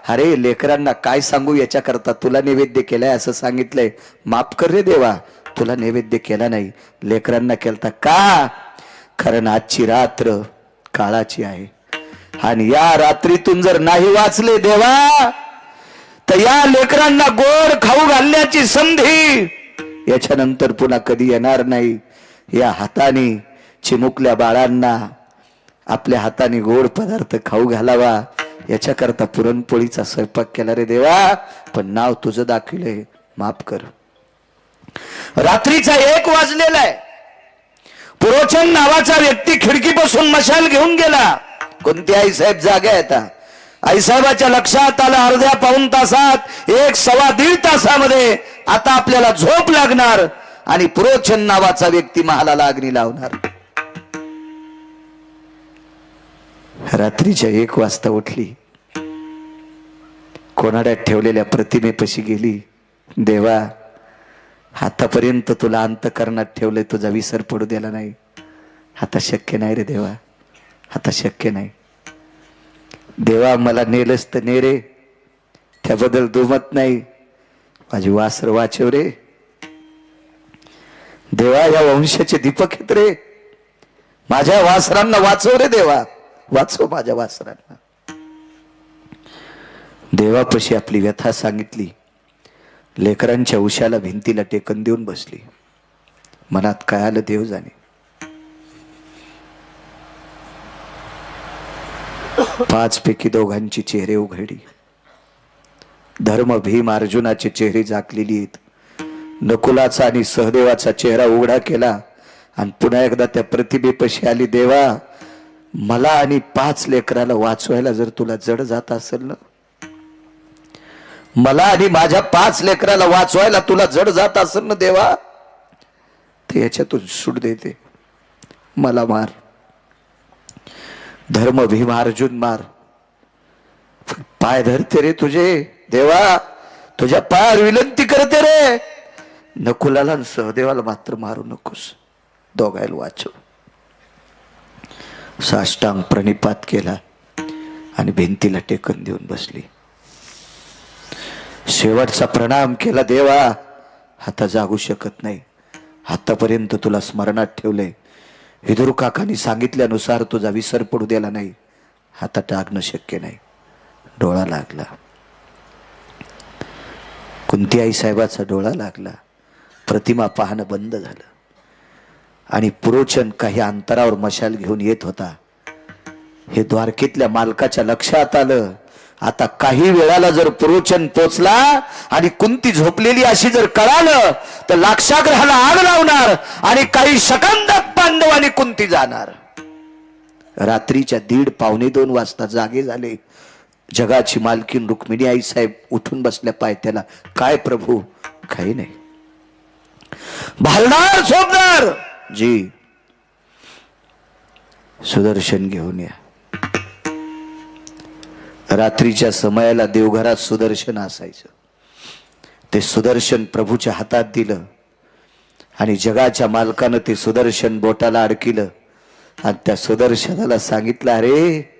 अरे लेकरांना काय सांगू, याच्याकरता तुला नैवेद्य केलाय असं सांगितलंय, माफ कर रे देवा, तुला नैवेद्य केला नाही, लेकरांना केलता. का? कारण आजची रात्र काळाची आहे, आणि या रात्रीतून जर नाही वाचले देवा, तर या लेकरांना गोड खाऊ घालण्याची संधी याच्यानंतर पुन्हा कधी येणार नाही. या हाताने चिमुकल्या बाळांना आपल्या हाताने गोड पदार्थ खाऊ घालावा, याच्याकरता पुरणपोळीचा स्वयंपाक केला रे देवा, पण नाव तुझं दाखविलंय, माफ कर. रात्रीचा 1 वाजलेला आहे. पुरोचन नावाचा व्यक्ती खिडकीपासून मशाल घेऊन गेला. कोणती आई साहेब जागा येतात. आईसाहेबाच्या लक्षात आलं, अर्ध्या पाऊण तासात 1 सव्वा दीड तासामध्ये आता आपल्याला झोप लागणार, आणि पुरोचन नावाचा व्यक्ती महालाला अग्नी लावणार. रात्रीच्या 1 वाजता उठली, कोणाड्यात ठेवलेल्या प्रतिमेपाशी गेली. देवा आतापर्यंत तुला अंतकरणात ठेवलंय, तुझा विसर पडू दिला नाही, आता शक्य नाही रे देवा, आता शक्य नाही. देवा मला नेलंच तर ने रे, त्याबद्दल दुमत नाही, माझी वासर वाचव रे देवा, या वंशाचे दीपक आहेत रे, माझ्या वासरांना वाचव रे देवा, वाचव माझ्या वासरांना. देवापाशी आपली व्यथा सांगितली. लेकरांच्या उशाला भिंतीला टेकन देऊन बसली. मनात काय आलं देव जाणे. 5 पैकी दोघांची चेहरे उघडली. धर्म भीम अर्जुनाचे चेहरे झाकलेली आहेत. नकुलाचा आणि सहदेवाचा चेहरा उघडा केला, आणि पुन्हा एकदा त्या प्रतिमेपाशी आली. देवा मला आणि 5 लेकराला वाचवायला जर तुला जड जात असेल ना, मला आणि माझ्या 5 लेकराला वाचवायला तुला जड जात असेल ना देवा, तर याच्यातून सूट देते, मला मार. धर्म भीम अर्जुन मार, पाय धरते रे तुझे देवा, तुझ्या पायावर विनंती करते रे, नकुलाला आणि सहदेवाला मात्र मारू नकोस, दोघायला वाचव. साष्टांग प्रणिपात केला आणि भिंतीला टेकन देऊन बसली. शेवटचा प्रणाम केला. देवा आता जागू शकत नाही, आतापर्यंत तुला स्मरणात ठेवलंय, विदुर काकांनी सांगितल्यानुसार तुझा विसर पडू दिला नाही, आता टाकणं शक्य नाही. डोळा लागला, कुंती आई साहेबाचा डोळा लागला. प्रतिमा पाहणं बंद झालं, आणि पुरोचन काही अंतरावर मशाल घेऊन येत होता. हे द्वारकेतल्या मालकाच्या लक्षात आलं, आता काही वेळाला जर पुरोचन पोचला आणि कुंती झोपलेली अशी जर कळालं, तर लाक्षागृहाला आग लावणार, आणि काही सेकंदात पांडव आणि कुंती जाणार. रात्रीच्या 1:30 पावणे 2 वाजता जागे झाले. जगाची मालकीन रुक्मिणी आई साहेब उठून बसल्या पायथ्याला. काय प्रभू? काही नाही. भालदार झोपदार जी, सुदर्शन घेऊन या. रात्रीच्या समयाला देवघरात सुदर्शन असायचं. ते सुदर्शन प्रभूच्या हातात दिलं, आणि जगाच्या मालकानं ते सुदर्शन बोटाला अडकिलं, आणि त्या सुदर्शनाला सांगितलं, अरे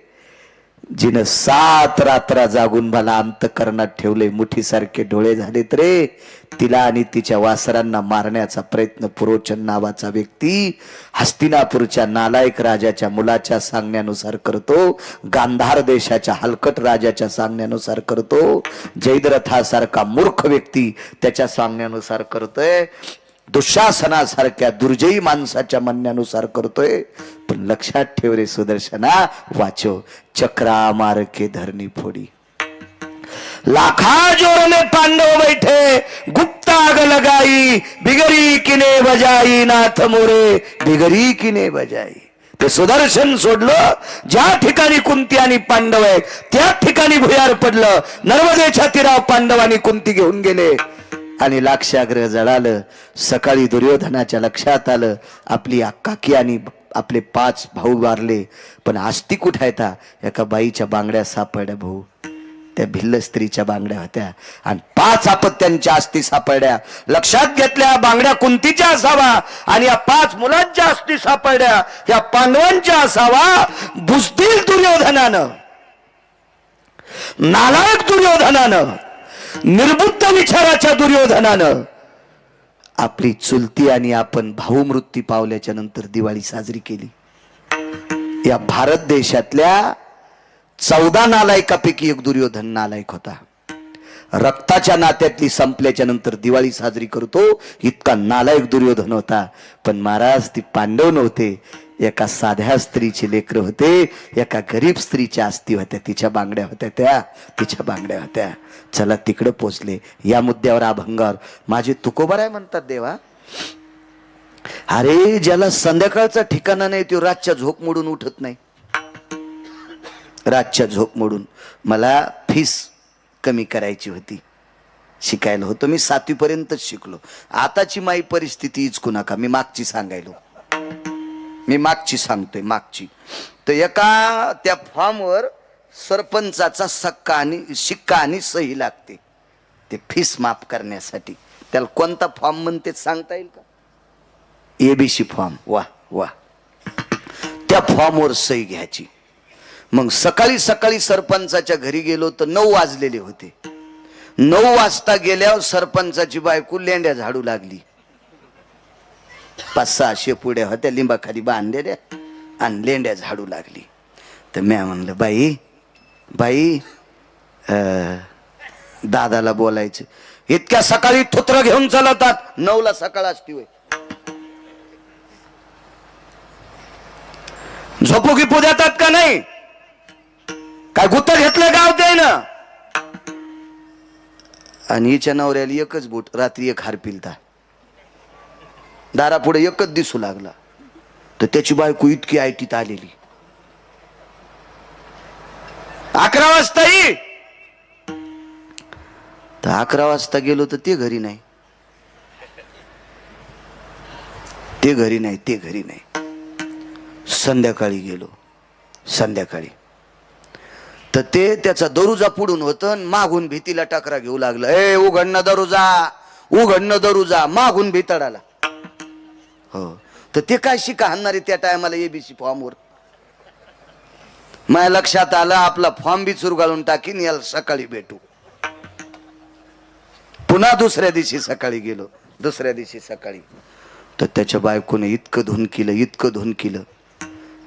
जिनं 7 रात्र जागून मला अंतकरणात ठेवले, मुठीसारखे डोळे झालेत रे, तिला आणि तिच्या वासरांना मारण्याचा प्रयत्न पुरोचन नावाचा व्यक्ती हस्तिनापूरच्या नालायक राजाच्या मुलाच्या सांगण्यानुसार करतो, गांधार देशाच्या हलकट राजाच्या सांगण्यानुसार करतो, जयद्रथासारखा मूर्ख व्यक्ती त्याच्या सांगण्यानुसार करतोय, दुःशासनासारख्या दुर्जयी माणसाच्या म्हणण्यानुसार करतोय. पण लक्षात ठेव रे सुदर्शना, वाचो. चक्रा मार के धरणी फोडी, लाखा जोर में पांडव बैठे, गुप्त आग लगाई, बिगरी किने बजाई, नाथ मोरे बिगरी किने बजाई. ते सुदर्शन सोडलं, ज्या ठिकाणी कुंती आणि पांडव आहेत त्या ठिकाणी भुयार पडलं. नर्मदेच्या तीरावर पांडवांनी कुंती घेऊन गेले आणि लाक्षाग्रह जळालं. सकाळी दुर्योधनाच्या लक्षात आलं आपली काकी आणि आपले 5 भाऊ वारले, पण आस्ती कुठे येता? एका बाईच्या बांगड्या सापडल्या भाऊ, त्या भिल्ल स्त्रीच्या बांगड्या होत्या आणि 5 अपत्यांच्या अस्थी सापडल्या. लक्षात घेतल्या बांगड्या कुंतीच्या असावा आणि या 5 मुलांच्या अस्थी सापडल्या या पांडवांच्या असावा. बुजदिल दुर्योधनानं, नालायक दुर्योधनानं, निर्बुद्ध विचाराच्या दुर्योधनानं आपली चुलती आणि आपण भाऊ मृत्यू पावल्याच्या नंतर दिवाळी साजरी केली. या भारत देशातल्या 14 नालायकापैकी एक दुर्योधन नालायक होता. रक्ताच्या नात्यातली संपल्याच्या नंतर दिवाळी साजरी करतो इतका नालायक दुर्योधन होता. पण महाराज ती पांडव नव्हते, एका साध्या स्त्रीचे लेकर होते, एका गरीब स्त्रीच्या अस्थी होत्या, तिच्या बांगड्या होत्या, तिच्या बांगड्या होत्या. चला तिकडे पोचले. या मुद्द्यावर अभंगावर माझे तुकोबाराय म्हणतात देवा, अरे ज्याला संध्याकाळचा ठिकाणा नाही तो रातच्या झोप मोडून उठत नाही. रातच्या झोप मोडून मला फीस कमी करायची होती, शिकायला होतो मी 7वी पर्यंतच शिकलो. आताची माई परिस्थिती इचकू नका, मी मागची सांगायलो, मी मागची सांगतोय मागची. तर एका त्या फॉर्मवर सरपंचाचा शिक्का आणि सही लागते ते फीस माफ करण्यासाठी. त्याला कोणता फॉर्म म्हणते सांगता येईल का? ABC form. वा वा. त्या फॉर्मवर सही घ्यायची. मग सकाळी सकाळी सरपंचाच्या घरी गेलो तर 9 वाजलेले होते. 9 वाजता गेल्यावर सरपंचाची बायको लेंड्या झाडू लागली. 5-6 शेपुड्या होत्या लिंबाखाली बांधलेल्या आणि लेंड्या झाडू लागली. तर मी म्हणलं बाई बाई दादाला बोलायचं, इतक्या सकाळी थुत्र घेऊन चालवतात? 9ला सकाळ असती होय? झोपू की देतात का नाही? काय गुत्त घेतलं गाव ते ना. आणि हिच्या नवऱ्याला एकच बूट, रात्री एक हार पिलता, दारापुढे एकच दिसू लागला. तर त्याची बायको इतकी आयटीत आलेली. 11 वाजता ये. तर 11 वाजता गेलो तर ते घरी नाही, ते घरी नाही, ते घरी नाही. संध्याकाळी गेलो, संध्याकाळी तर ते त्याचा दरुजा पुढून होतं, मागून भीतीला टकरा घेऊ लागलं. ए उघडणं दरुजा, उघडणं दरुजा, मागून भीतडाला. हो. तर ते काय शिका हाणणारे त्या टायमाला एबीसी फॉर्मवर. माझ्या लक्षात आलं आपला फॉर्म बी चुरगाळून टाकीन, याला सकाळी भेटू. पुन्हा दुसऱ्या दिवशी सकाळी गेलो, दुसऱ्या दिवशी सकाळी तर त्याच्या बायकोने इतकं धुन केलं, इतकं धुन केलं.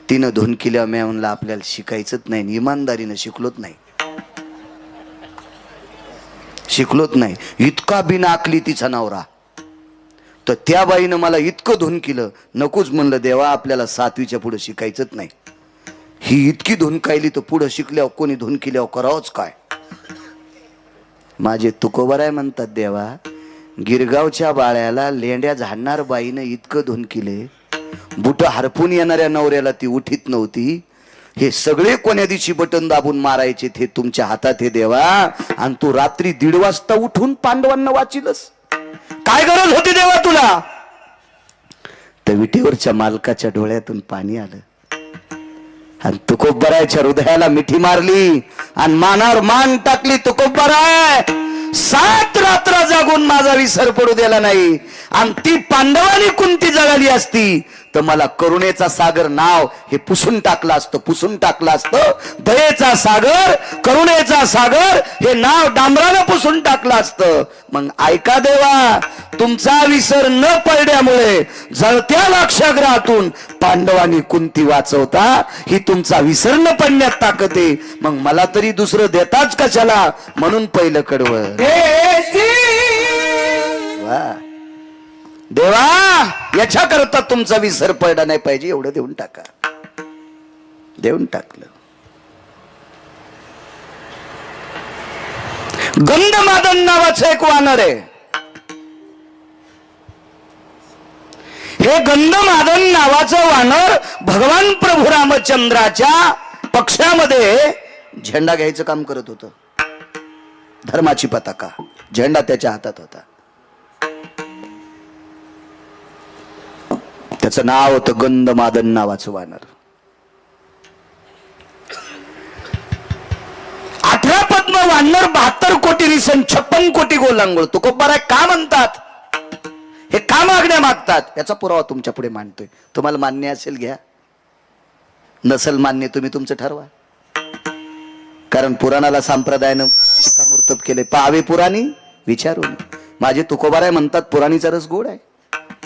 तिनं धुन केल्या. मी म्हणलं आपल्याला शिकायचंच नाही, इमानदारीनं शिकलोच नाही, शिकलोच नाही. इतका बिना आकली तिचा नवरा. तर त्या बाईनं मला इतकं धुन केलं, नकोच म्हणलं देवा आपल्याला 7वीच्या पुढे शिकायचंच नाही. ही इतकी धुन कायली तर पुढे शिकल्यावर कोणी धुन केल्यावर करावंच काय? माझे तुकोबाराय म्हणतात देवा, गिरगावच्या बाळ्याला लेंड्या झाडणार बाईनं इतकं धुन केले, बुट हरपून येणाऱ्या नवऱ्याला ती उठीत नव्हती. हे सगळे कोण्या दिवशी बटन दाबून मारायचे ते तुमच्या हातात हे देवा. आणि तू रात्री 1:30 वाजता उठून पांडवांना वाचिलस, काय गरज होती देवा तुला? तर विटेवरच्या मालकाच्या डोळ्यातून पाणी आलं आणि तुकोबरायच्या हृदयाला मिठी मारली आणि मानावर मान टाकली. तुकोबराय 7 रात्र जागून माझा विसर पडू दिला नाही. आणि ती पांडवांनी कुंती जळाली असती तर मला करुणेचा सागर नाव हे पुसून टाकलं असतं, पुसून टाकलं असतं. दयेचा सागर, करुणेचा सागर हे नाव डांबरानं पुसून टाकलं असतं. मग ऐका देवा, तुमचा विसर न पडल्यामुळे जळत्या लाक्षागृहातून पांडवांनी कुंती वाचवता, ही तुमचा विसर न पडण्यात ताकद आहे. मग मला तरी दुसरं देताच कशाला, म्हणून पहिलं कडवं. वा देवा, याच्या करता तुमचा विसर पडला नाही पाहिजे एवढं देऊन टाका. देऊन टाकलं. गंधमादन नावाचं एक वानर आहे. हे गंधमादन नावाचं वानर भगवान प्रभू रामचंद्राच्या पक्षामध्ये झेंडा घ्यायचं काम करत होतं. धर्माची पताका, झेंडा त्याच्या हातात होता. त्याचं नाव होतं गंधमादन नावाचं वानर. 18 पद्म वानर 72 कोटी रिसन 56 कोटी गोलांगोळ. तुकोबाराय का म्हणतात, हे का मागण्या मागतात, याचा पुरावा तुमच्या पुढे मांडतोय. तुम्हाला मान्य असेल घ्या, नसेल मान्य तुम्ही तुमचं ठरवा. कारण पुराणाला संप्रदायानं शिक्कामोर्तब केले. पाहावे पुराणी विचारून. माझे तुकोबाराय म्हणतात पुराणीचा रस गोड आहे.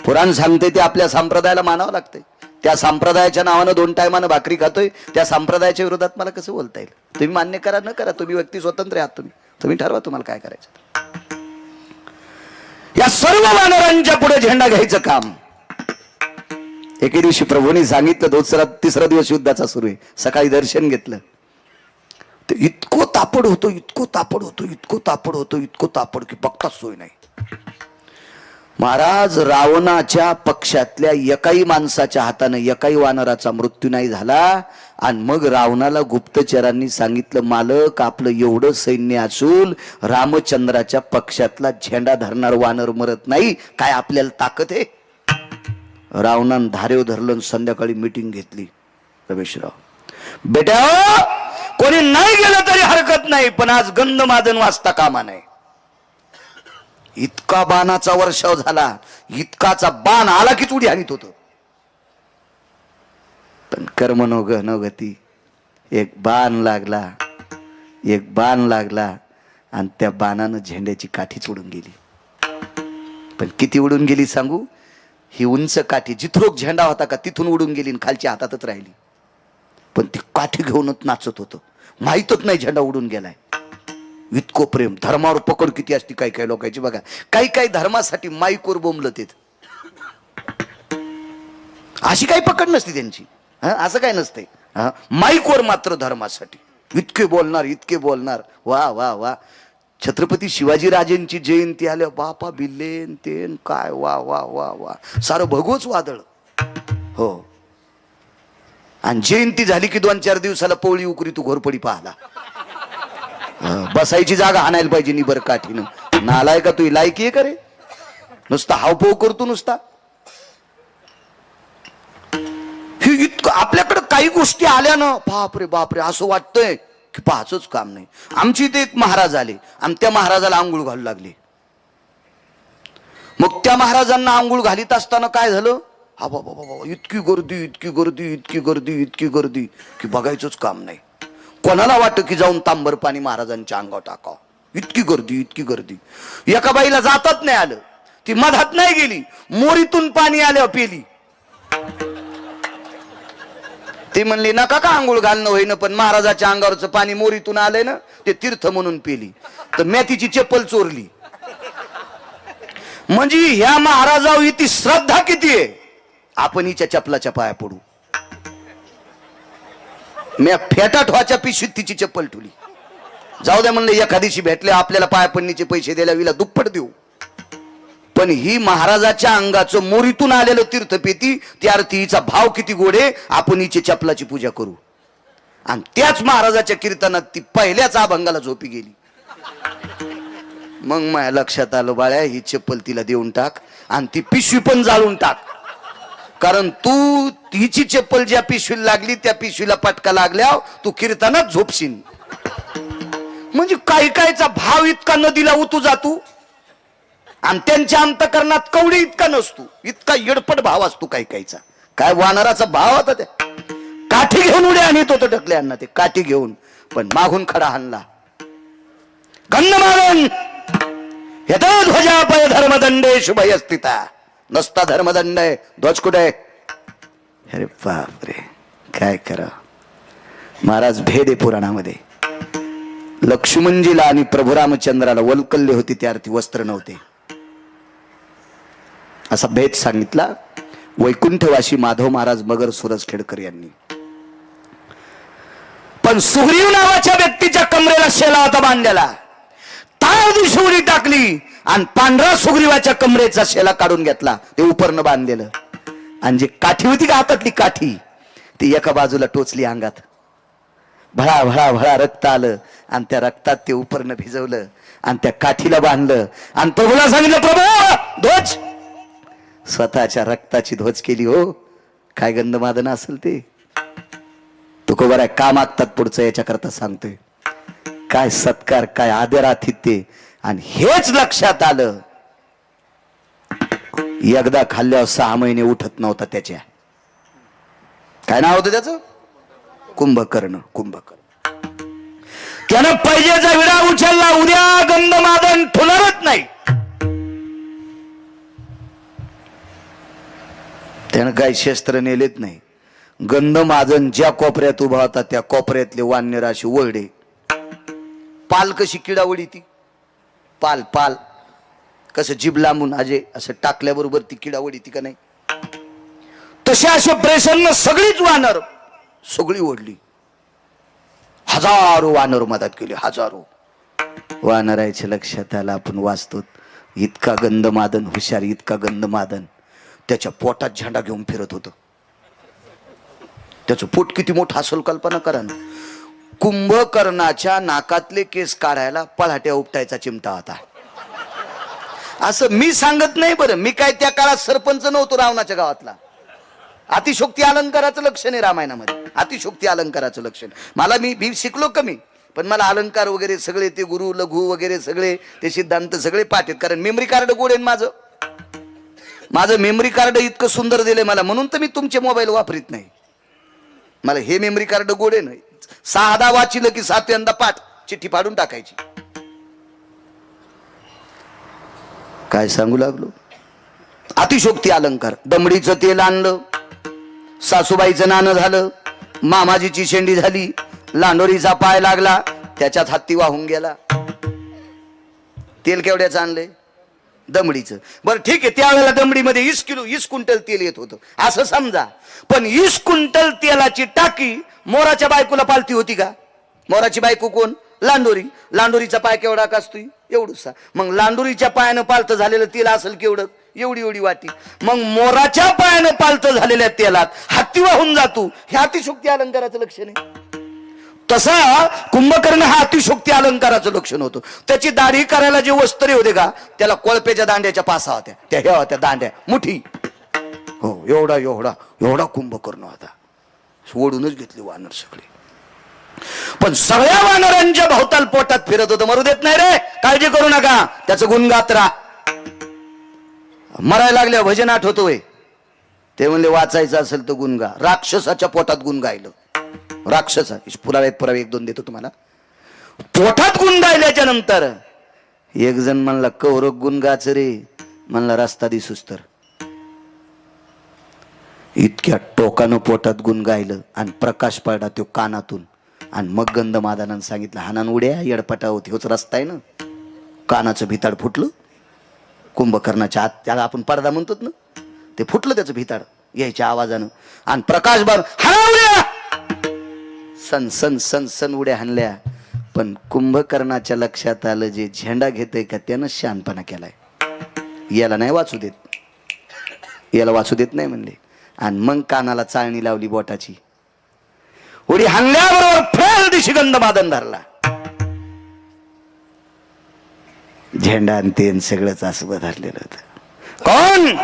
पुराण सांगते ते आपल्या संप्रदायाला मानावं लागतंय. त्या संप्रदायाच्या नावानं 2 टायमानं भाकरी खातोय, त्या संप्रदायाच्या विरोधात मला कसं बोलता येईल. तुम्ही मान्य करा न करा, तुम्ही व्यक्ती स्वतंत्र आहात. तुम्ही ठरवा तुम्हाला काय करायचं. या सर्व वानरांच्या पुढे झेंडा घ्यायचं काम. एके दिवशी प्रभूंनी सांगितलं, 3रा दिवस युद्धाचा सुरू आहे. सकाळी दर्शन घेतलं, ते इतकं तापड होतो, इतकं तापड होतो, इतकं तापड होतो, इतकं तापड की बघताच सोय नाही. महाराज, रावणाच्या पक्षातल्या एकाही माणसाच्या हातानं एकाही वानराचा मृत्यू नाही झाला. आणि मग रावणाला गुप्तचरांनी सांगितलं, मालक आपलं एवढं सैन्य असून रामचंद्राच्या पक्षातला झेंडा धरणार वानर मरत नाही, काय आपल्याला ताकद आहे. रावणानं धारेव धरलं. संध्याकाळी मीटिंग घेतली. रमेशराव, बेटा कोणी नाही गेलं तरी हरकत नाही, पण आज गंधमादन वाचता कामा नाही. इतका बाणाचा वर्षाव झाला, इतकाचा बाण आला की उडी आणीत होतो. पण कर्म नो गती. एक बाण लागला, एक बाण लागला आणि त्या बाणानं झेंड्याची काठीच उडून गेली. पण किती उडून गेली सांगू. ही उंच काठी जिथरोक झेंडा होता का तिथून उडून गेली आणि खालच्या हातातच राहिली. पण ती काठी घेऊनच नाचत होतं, माहीतच नाही झेंडा उडून गेलाय. इतकं प्रेम. धर्मावर पकड किती असते काही काही लोकांची बघा. काही धर्मासाठी माईकवर बोंबलत येत. अशी काही पकड नसते त्यांची. असं काय नसते. माईकवर मात्र धर्मासाठी इतके बोलणार, इतके बोलणार. वा वा वा. छत्रपती शिवाजी राजेंची जयंती आल्या, बापा बिल्लेन तेन काय वा वा वा वा, सारं भगवच वादळ. हो. आणि जयंती झाली की 2-4 दिवसाला पोळी उकरी तू घोरपडी पाहला. बसायची जागा आणायला पाहिजे निबर काठीनं. नालाय का तू, लायकी आहे का रे. नुसता हावभाव करतो नुसता. हे इतकं आपल्याकडे काही गोष्टी आल्या ना, बापरे बापरे असं वाटतंय की पाहाचंच काम नाही. आमची इथे एक महाराज आले आणि त्या महाराजाला आंघोळ घालू लागले. मग त्या महाराजांना आंघोळ घालीत असताना काय झालं, हा बाबा बाबा इतकी गर्दी, इतकी गर्दी, इतकी गर्दी, इतकी गर्दी की बघायचंच काम नाही. कोणाला वाटतं की जाऊन तांबर पाणी महाराजांच्या अंगावर टाकावं. इतकी गर्दी, इतकी गर्दी. एका बाईला जातात नाही आलं, ती मधात नाही गेली, मोरीतून पाणी आल्यावर पेली. ती म्हणली नका का आंघोळ घालणं होईन, पण महाराजाच्या अंगावरचं पाणी मोरीतून आलंय ना, ते तीर्थ म्हणून पेली. तर मी तिची चप्पल चोरली. म्हणजे ह्या महाराजावर इथे श्रद्धा किती आहे. आपण हिच्या चपलाच्या पाया पडू. मी फेटा ठोच्या पिशवीत तिची चप्पल ठेवली. जाऊ द्या म्हणलं, एखादीशी भेटले आपल्याला पायापडणीचे पैसे द्यायला विला दुप्पट देऊ. पण ही महाराजाच्या अंगाचं मोरीतून आलेलं तीर्थ पेती, त्या अर्थी हिचा भाव किती गोडे. आपण हिची चपलाची पूजा करू. आणि त्याच महाराजाच्या कीर्तनात ती पहिल्याच अभंगाला झोपी गेली. मग माझ्या लक्षात आलं, बाळ्या ही चप्पल तिला देऊन टाक आणि ती पिशवी पण जाळून टाक. कारण तू हिची चप्पल ज्या पिशवीला लागली त्या पिशवीला पटका लागल्यावर तू कीर्तनात झोपशील. म्हणजे काही काहीचा भाव इतका नदीला उतू जातो आणि त्यांच्या अंतकरणात कवडी इतका नसतो. इतका येडपट भाव असतो काही काहीचा. काय वानराचा भाव होता त्या. काठी घेऊन उड्या आणत होतं ढकल्यांना ते काठी घेऊन, पण मागून खडा हाणला. गंधमादन यतो ध्वजापय धर्मदंडे शुभय स्थिता. नसता धर्मदंड आहे, ध्वज कुठे आहे. अरे बापरे, काय करा महाराज. भेद आहे पुराणामध्ये. लक्ष्मणजीला आणि प्रभू रामचंद्राला वल्कल्ले होती, त्या अर्थी वस्त्र नव्हते. असा भेद सांगितला वैकुंठवासी माधव महाराज मगर सुरजखेडकर यांनी. पण सुग्रीव नावाच्या व्यक्तीच्या कमरेला शेला होता बांधलेला. ताळ दिवशी उडी टाकली आणि पांढरा सुग्रीवाच्या कमरेचा शेला काढून घेतला. ते उपरनं बांधलेलं. आणि जी काठी होती का हातातली काठी ती एका बाजूला टोचली अंगात, भळा भळा भळा रक्त आलं आणि त्या रक्तात ते उपरनं भिजवलं आणि त्या काठीला बांधलं आणि प्रभूला सांगितलं, प्रभू ध्वज. स्वतःच्या रक्ताची ध्वज केली. हो काय गंधमादन असेल ते. तुकोबारा का मागतात पुढचं याच्याकरता सांगतोय. काय सत्कार, काय आदरातिथ्य. आणि हेच लक्षात आलं, एकदा खाल्ल्यावर 6 महिने उठत नव्हता त्याच्या. काय नाव होतं त्याचं? कुंभकर्ण. कुंभकर्ण. त्यानं पैजेचा विडा उचलला, उद्या गंधमादन ठुणारच नाही. त्यानं काही शस्त्र नेलेत नाही. गंधमादन ज्या कोपऱ्यात उभा होता त्या कोपऱ्यातले वानर अशी ओरडे. पाल कशी किडावडी ती पाल पाल कसं जीभ लांबून अजे असं टाकल्याबरोबर ती किडावडी ती का नाही, तसे असे प्रसन्न सगळीच वानर सगळी ओढली. हजारो वानर मदत केली. हजारो वानराच्या लक्षात आलं आपण वाचतो. इतका गंधमादन हुशार, इतका गंधमादन त्याच्या पोटात झेंडा घेऊन फिरत होतं. त्याचं पोट किती मोठं असेल कल्पना करा ना. कुंभकर्णाच्या नाकातले केस काढायला पळाट्या उपटायचा चिमटा होता. असं मी सांगत नाही बरं, मी काय त्या काळात सरपंच नव्हतो रावणाच्या गावातला. अतिशोक्ती अलंकाराचं लक्षण आहे रामायणामध्ये. अतिशोक्ती अलंकाराचं लक्षण. मला मी शिकलो कमी, पण मला अलंकार वगैरे सगळे ते गुरु लघु वगैरे सगळे ते सिद्धांत सगळे पाठ आहेत. कारण मेमरी कार्ड गोड आहे माझं मेमरी कार्ड इतकं सुंदर दिलंय मला, म्हणून तर मी तुमचे मोबाईल वापरीत नाही. मला हे मेमरी कार्ड गोड आहे. नाही 6दा वाचिलं की 7व्यांदा पाठ चिठ्ठी फाडून टाकायची. काय सांगू लागलो. अतिशोक्ती अलंकार. दमडीचं तेल आणलं, सासूबाईचं नाणं झालं, मामाजीची शेंडी झाली, लांडोरीचा पाय लागला, त्याच्यात हत्ती वाहून गेला. तेल केवढ्याचं आणलंय? दमडीचं. बरं ठीक आहे, त्यावेळेला दमडीमध्ये 20 क्विंटल तेल येत होतं असं समजा. पण 20 क्विंटल तेलाची टाकी मोराच्या बायकोला पालती होती का? मोराची बायको कोण? लांडोरी. लांडोरीचा पाय केवढा असतोय? एवढूसा. मग लांडोरीच्या पायानं पालतं झालेलं तेल असेल केवढं? एवढी एवढी वाटी. मग मोराच्या पायानं पालतं झालेल्या तेलात हत्ती वाहून जातो, हे अतिशोक्ती अलंकाराचं लक्षण आहे. तसा कुंभकर्ण हा अतिशोक्ती अलंकाराचं लक्षण होतं. त्याची दाढी करायला जे वस्त्रे होते का, त्याला कोळप्याच्या दांड्याच्या पासा होत्या. त्या ह्या होत्या दांड्या मुठी. हो एवढा एवढा एवढा कुंभकर्ण होता. ओढूनच घेतली वानर सगळे. पण सगळ्या वानरांच्या भोवताल पोटात फिरत होतं. मरू देत नाही रे, काळजी करू नका, त्याचं गुण गात राहा. मरायला लागल्या भजन आठवतोय. ते म्हणले वाचायचं असेल तर गुण गा. राक्षसाच्या पोटात गुण गायलं. राक्षसा पुरावे 1-2 देतो तुम्हाला. पोटात गुण गायल्याच्या नंतर एक जण म्हणला कौरव गुण गाच रे. म्हणला रस्ता दिसूस तर. इतक्या टोकानं पोटात गुण गायलं आणि प्रकाश पडला तो कानातून. आणि मग गंधमादनानं सांगितलं, हानान उड्या येडपटा होती, होच रस्ता आहे ना. कानाचं भिताड फुटलं कुंभकर्णाच्या आत. त्याला आपण पडदा म्हणतो ना, ते फुटलं त्याचं भिताड यायच्या आवाजानं. आणि प्रकाश बार हाना उड्या, सन सन सन सन उड्या हाणल्या. पण कुंभकर्णाच्या लक्षात आलं, जे झेंडा घेतय का त्यानं शहाणपणा केलाय. याला नाही वाचू देत, याला वाचू देत नाही म्हणले. आणि मग कानाला चाळणी लावली बोटाची. उडी हाणल्याबरोबर फेल दिशी गंधमादन धरला. झेंडा आणि तेन सगळंच असं धरलेलं होतं. कोण?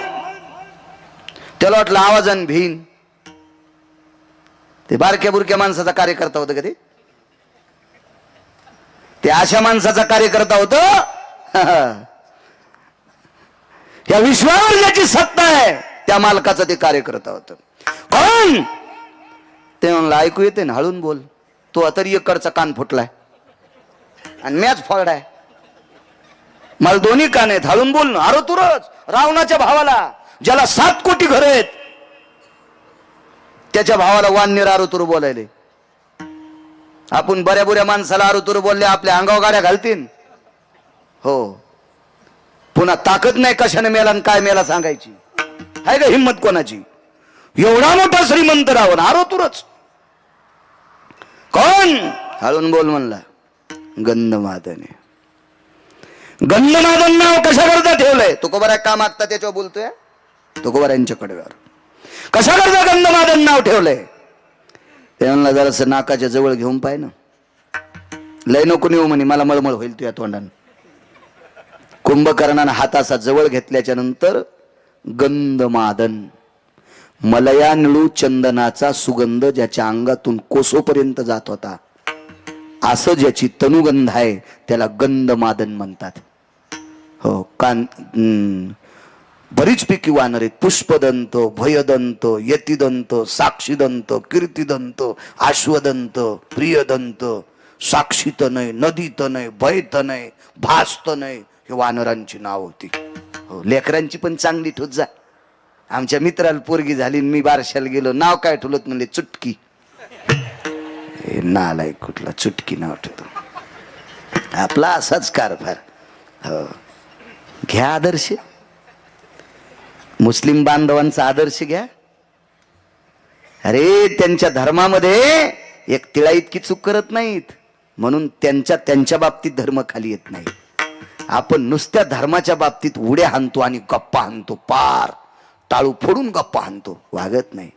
त्याला वाटलं आवाजान भीन. ते बारक्या बुरक्या माणसाचा कार्यकर्ता होतं का ते अशा माणसाचा कार्यकर्ता होतो. या विश्वावर ज्याची सत्ता आहे त्या मालकाचा ते कार्यकर्ता होतं. कोण? ते म्हणलं ऐकू येते ना, हळून बोल. तो तरी एककडचा कान फुटलाय आणि मॅच फोडलाय. मला दोन्ही कान आहेत, हळून बोल ना. अरे तुरच रावणाच्या भावाला, ज्याला 7 कोटी घर आहेत, त्याच्या भावाला वाननेर आरोतुर बोलायले. आपण बऱ्या बुऱ्या माणसाला आरोतुर बोलले आपल्या अंगावर गाड्या घालतील. हो, पुन्हा ताकद नाही कशाने मेला आणि काय मेला सांगायची. आहे का हिम्मत कोणाची? एवढा मोठा श्रीमंत रावण आरोतुरच. कोण? हळून बोल म्हणला. गंधमादन. गंधमादन नाव कशा करता ठेवलंय? तुकोबारा का मागता त्याच्यावर बोलतोय. तुकोबारा यांच्या कडव्यावर कशा करता गंधमादन नाव ठेवलंय? ते म्हणला जरासं नाकाच्या जवळ घेऊन पाय ना. लय नको नेऊ म्हणे, मला मळमळ होईल तुझ्या तोंडानं. कुंभकर्णानं हात असा जवळ घेतल्याच्या नंतर गंधमादन, मलया निळू चंदनाचा सुगंध ज्याच्या अंगातून कोसोपर्यंत जात होता, असं ज्याची तनुगंध आहे त्याला गंधमादन म्हणतात. हो, बरीच पैकी वानर आहेत. पुष्पदंत, भयदंत, यतिदंत, साक्षीदंत, कीर्तिदंत, आश्वदंत, प्रियदंत, साक्षीत नाही, नदीत नाही, भयत नाही, भास्त नाही, हे वानरांची नाव होती. हो, लेकरांची पण चांगली ठोत जा. आमच्या मित्राला पोरगी झाली, मी बारशाला गेलो, नाव काय ठेवलं म्हणले चुटकी. नालाय कुठला चुटकी नाव ठेवतो. आपला असाच कारभार. हो, घ्या आदर्श, मुस्लिम बांधवांचा आदर्श घ्या. अरे त्यांच्या धर्मामध्ये एक तिळा इतकी चूक करत नाहीत, म्हणून त्यांच्या बाबतीत धर्म खाली येत नाही. आपण नुसत्या धर्माच्या बाबतीत उड्या हाणतो आणि गप्पा हाणतो, पार टाळू फोडून गप्पा हाणतो, वागत नाही.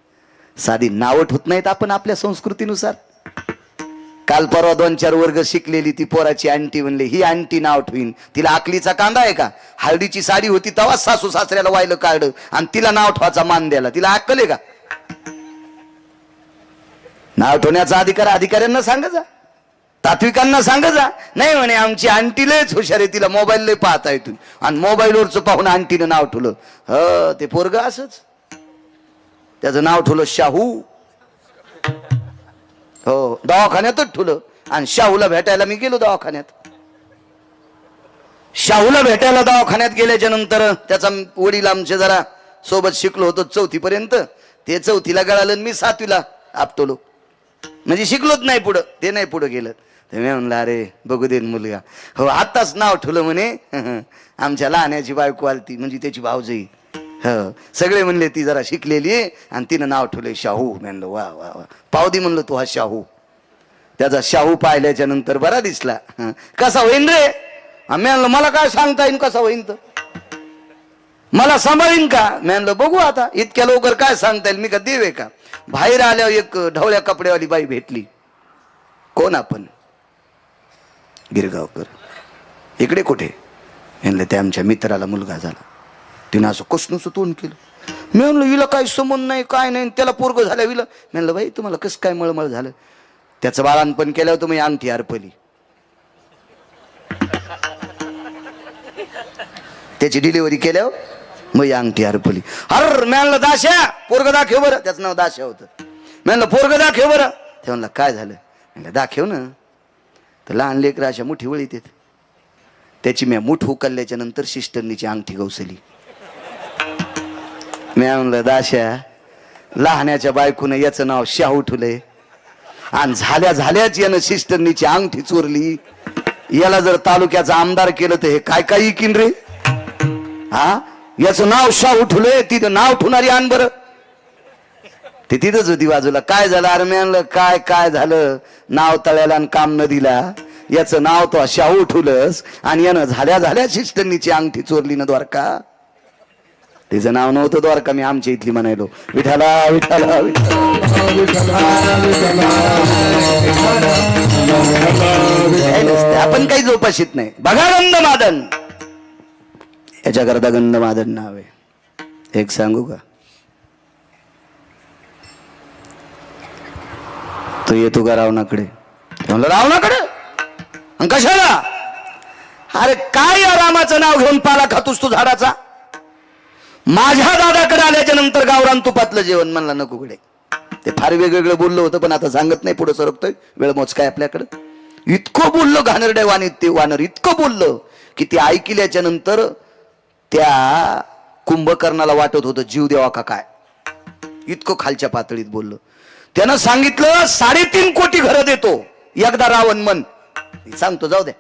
साधी नावं ठेवत नाहीत आपण आपल्या संस्कृतीनुसार. काल परवा 2-4 वर्ग शिकलेली ती पोराची आंटी म्हणले, ही आंटी नाव ठेवीन, तिला आकलीचा कांदा आहे का? हळदीची साडी होती तेव्हा सासू सासऱ्याला वाहिलं काढलं आणि तिला नाव ठेवायचा मान द्याला, तिला अक्कल आहे का? नाव ठेवण्याचा अधिकार अधिकाऱ्यांना सांगा जा, तात्विकांना सांगा जा. नाही म्हणे आमची आंटी लयच हुशार आहे, तिला मोबाईल लय पाहता येतो आणि मोबाईलवरचं पाहून आंटीनं नाव ठेवलं. ह, ते पोरग असंच, त्याचं नाव ठेवलं शाहू. हो, दवाखान्यातच ठेवलं. आणि शाहूला भेटायला मी गेलो दवाखान्यात. शाहूला भेटायला दवाखान्यात गेल्याच्या नंतर त्याचा वडील आमचे जरा सोबत शिकलो होतो 4थी पर्यंत, ते 4थीला गळालं, मी 7वीला आपटलो, म्हणजे शिकलोच नाही पुढं, ते नाही पुढं गेलं. तर मी म्हणलं अरे बघू दे मुलगा. हो, आताच नाव ठेवलं म्हणे, आमच्या लहाण्याची बायको आलती, म्हणजे त्याची भावजई. हो, सगळे म्हणले ती जरा शिकलेली आहे आणि तिनं नाव ठेवलंय शाहू. म्हणलं वा वा वा, पावदी म्हणलं तू हा शाहू. त्याचा शाहू पाहिल्याच्या नंतर बरा दिसला. कसा होईन रे? मी म्हणलं मला काय सांगता येईन कसा होईन, तर मला सांभाळीन का? मी म्हणलं बघू आता, इतक्या लवकर काय सांगता येईल, मी का देव आहे का? बाहेर आल्यावर एक ढवळ्या कपड्यावाली बाई भेटली. कोण आपण? गिरगावकर. इकडे कुठे? म्हणलं ते आमच्या मित्राला मुलगा झाला. तिनं असं कसनूस तोंड केलं. मी म्हणलं हिला काही संबंध नाही, काय नाही, त्याला पोरग झालं विलं. म्हणलं बाई तुम्हाला कसं काय मळमळ झालं? त्याचं बाळांपण केल्यावर तुम्ही अंगठी हरपली, त्याची डिलिव्हरी केल्यावर मग अंगठी हरपली. अर म्हणलं दाश्या पोरग दाखव बरं. त्याचं नाव दाश्या होतं. म्हणलं पोरग दाखव बरं. ते म्हणलं काय झालं? म्हणलं दाखव ना. तर लहान लेकर अशा मुठी वळीत येत. त्याची मी मुठ उकलल्याच्या नंतर सिस्टरनीची अंगठी गवसली. मी म्हणलं दाश्या, लहाण्याच्या बायकोनं याचं नाव शाहू ठेवलंय आणि झाल्याच यानं सिस्टरनीची अंगठी चोरली. याला जर तालुक्याचा आमदार केलं तर हे काय काय इकीन रे? हा, याचं नाव शाहू ठेवलंय, तिथं नाव ठेवणारी आण बरं. ते तिथंच होती बाजूला. काय झालं? अरे मी म्हणलं काय झालं? नाव तळ्याला आणि काम नदीला, याचं नाव तो शाहू ठेवलंस आणि यानं झाल्या सिस्टरनीची अंगठी चोरली ना द्वारका. तिचं नाव नव्हतं द्वारका, मी आमच्या इथली म्हणायलो विठाला विठाला आपण काही जोपाशीत नाही. बघा गंधमादन, याच्याकरता गंधमादन नाव आहे. एक सांगू का? तो येतो का रावणाकडे? म्हणलं रावणाकडे? कशाला? अरे काय या रामाचं नाव घेऊन पाला खातोस तू झाडाचा? माझ्या दादाकडे आल्याच्या नंतर गावरान तुपातलं जेवण. म्हणला नको कडे. ते फार वेगवेगळं बोललं होतं, पण आता सांगत नाही, पुढे सरकतोय, वेळ मोज काय आपल्याकडं. इतकं बोललो घाणेरड्या वाणीत ते वानर, इतकं बोललं की ते ऐकल्याच्या नंतर त्या कुंभकर्णाला वाटत होतं जीव देवा का काय, इतकं खालच्या पातळीत बोललं. त्यानं सांगितलं 3.5 कोटी घरं देतो एकदा रावण मन. सांगतो जाऊ द्या,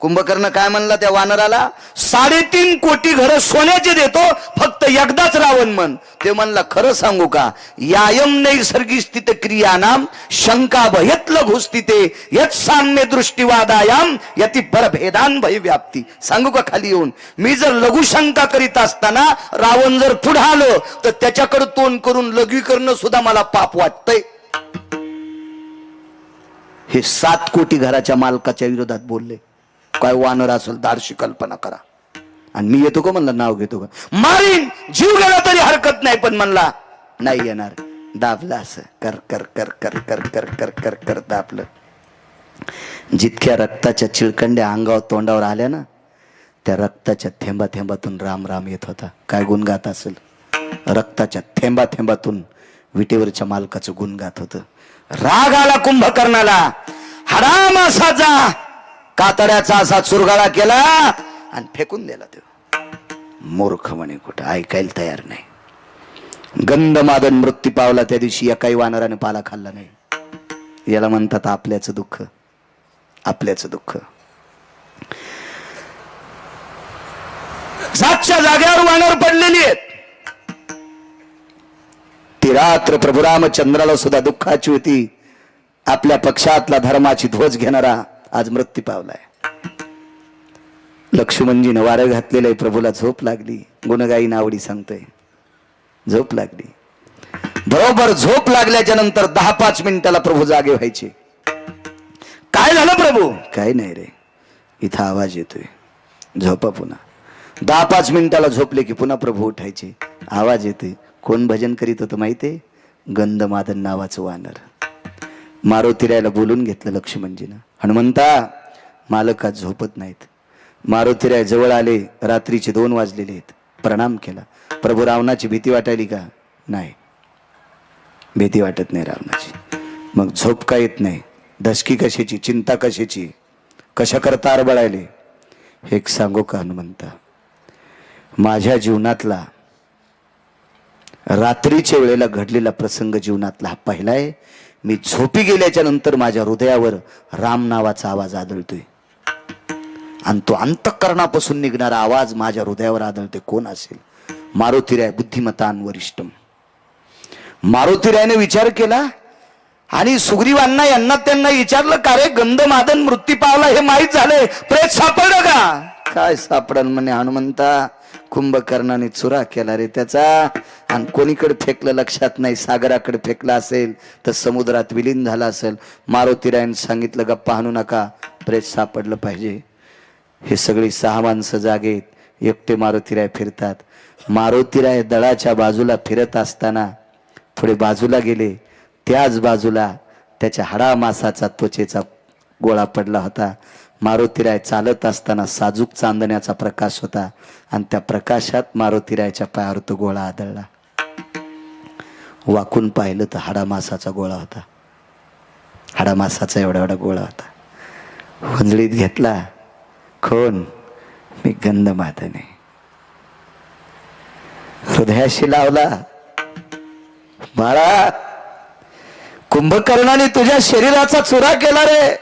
कुंभकर्ण काय म्हणला त्या वानराला, 3.5 कोटी घर सोन्याचे देतो, फक्त एकदाच रावण म्हण. ते म्हणला, खरं सांगू का, यायम नैसर्गिक स्थित क्रियानाम शंका भयत लघुस्थिते यत साम्य दृष्टिवादायाम यति परभेदान भय व्याप्ती. सांगू का खाली येऊन, मी जर लघु शंका करीत असताना रावण जर पुढे आलो तर त्याच्याकडे तोंड करून लघवी करणं सुद्धा मला पाप वाटतंय. हे 7 कोटी घराच्या मालकाच्या विरोधात बोलले. काय वानर असेल, धाडशी कल्पना करा. आणि मी येतो का म्हणला, नाव घेतो का, मारीन, जीव गेला तरी हरकत नाही, पण म्हणला नाही येणार. दाबलं असं, कर कर कर कर कर कर कर कर कर दाबलं. जितक्या रक्ताच्या चिळकंड्या अंगावर तोंडावर आल्या ना, त्या रक्ताच्या थेंबा थेंबातून राम राम येत होता. काय गुण गात असेल, रक्ताच्या थेंबा थेंबातून विटेवरच्या मालकाचं गुण गात होतं. राग आला कुंभकर्णाला, हरामासाचा कातड्याचा असा चुरगाळा केला आणि फेकून दिला. तो मूर्ख म्हणे, कुठं ऐकायला तयार नाही. गंधमादन मृत्यू पावला त्या दिवशी एकाही वानराने पाला खाल्ला नाही. याला म्हणतात आपल्याचं दुःख. आपल्याचं दुःख. जागच्या जाग्यावर वानर पडलेली आहेत. ती रात्र प्रभू रामचंद्राला सुद्धा दुःखाची होती. आपल्या पक्षातला धर्माची ध्वज घेणारा आज मृत्यू पावलाय. लक्ष्मणजीनं वारं घातलेलं आहे. प्रभूला झोप लागली. गुणगाई नावडी सांगतोय, झोप लागली. बरोबर झोप लागल्याच्या नंतर 10-5 मिनिटाला प्रभू जागे व्हायचे. काय झालं प्रभू? काय नाही रे, इथं आवाज येतोय, झोपा पुन्हा. 10-5 मिनिटाला झोपले की पुन्हा प्रभू उठायचे. आवाज येते. कोण भजन करीत होतं माहितीये? गंधमादन नावाचं वानर. मारुतीरायला बोलून घेतलं लक्ष्मणजीनं. हनुमंता, मालक आज झोपत नाहीत. मारुतीराय जवळ आले. रात्रीचे 2 वाजलेले आहेत. प्रणाम केला. प्रभू, रावणाची भीती वाटायली का? नाही, भीती वाटत नाही रावणाची. मग झोप का येत नाही? धसकी कशाची, चिंता कशाची, कशा करता आरबळायले? एक सांगू का हनुमंता, माझ्या जीवनातला रात्रीच्या वेळेला घडलेला प्रसंग जीवनातला हा पहिला आहे. मी झोपी गेल्याच्या नंतर माझ्या हृदयावर राम नावाचा आवाज आदळतोय आणि तो अंतःकरणापासून निघणारा आवाज माझ्या हृदयावर आदळते. कोण असेल? मारुतीराय बुद्धिमतान वरिष्ठम. मारुतीरायने विचार केला आणि सुग्रीवांना यांना त्यांना विचारलं, का रे गंधमादन मृत्यू पावला हे माहीत झालंय, प्रेत सापडलं का? काय सापडल म्हणे हनुमंता, कुंभकर्णाने चुरा केला रे त्याचा, आणि कोणीकडे फेकलं लक्षात नाही. सागराकडे फेकला असेल तर समुद्रात विलीन झाला असेल. मारुतीरायने सांगितलं, गप्पा हाणू नका, प्रेत सापडलं पाहिजे. हे सगळी 6 माणसं जागेत. एकटे मारुतीराय फिरतात. मारुतीराय दळाच्या बाजूला फिरत असताना थोडे बाजूला गेले. त्याच बाजूला त्याच्या हाडामासाचा त्वचेचा गोळा पडला होता. मारुतीराय चालत असताना साजूक चांदण्याचा प्रकाश होता आणि त्या प्रकाशात मारुतीरायच्या पायावर तो गोळा आदळला. वाकून पाहिलं तर हाडामासाचा गोळा होता. हाडामासाचा एवढा एवढा गोळा होता. हुंजळीत घेतला. कोण? मी गंधमादन आहे. हृदयाशी लावला. बाळा, कुंभकर्णाने तुझ्या शरीराचा चुरा केला रे,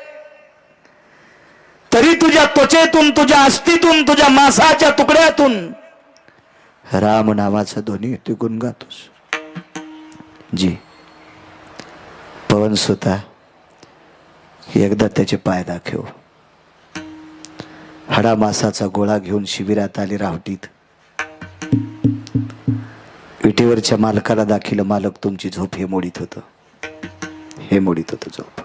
तरी तुझ्या त्वचेतून, तुझ्या अस्थितून, तुझ्या मांसाच्या तुकड्यातून राम नावाचा ध्वनी तू गुणगातोस. जी पवन सुता, एकदा त्याचे पाय दाखव. हाडा मासाचा गोळा घेऊन शिबिरात आली रावटीत. विटेवरच्या मालकाला दाखिलं, मालक तुमची झोप हे मोडीत होतं, हे मोडीत होतं झोप.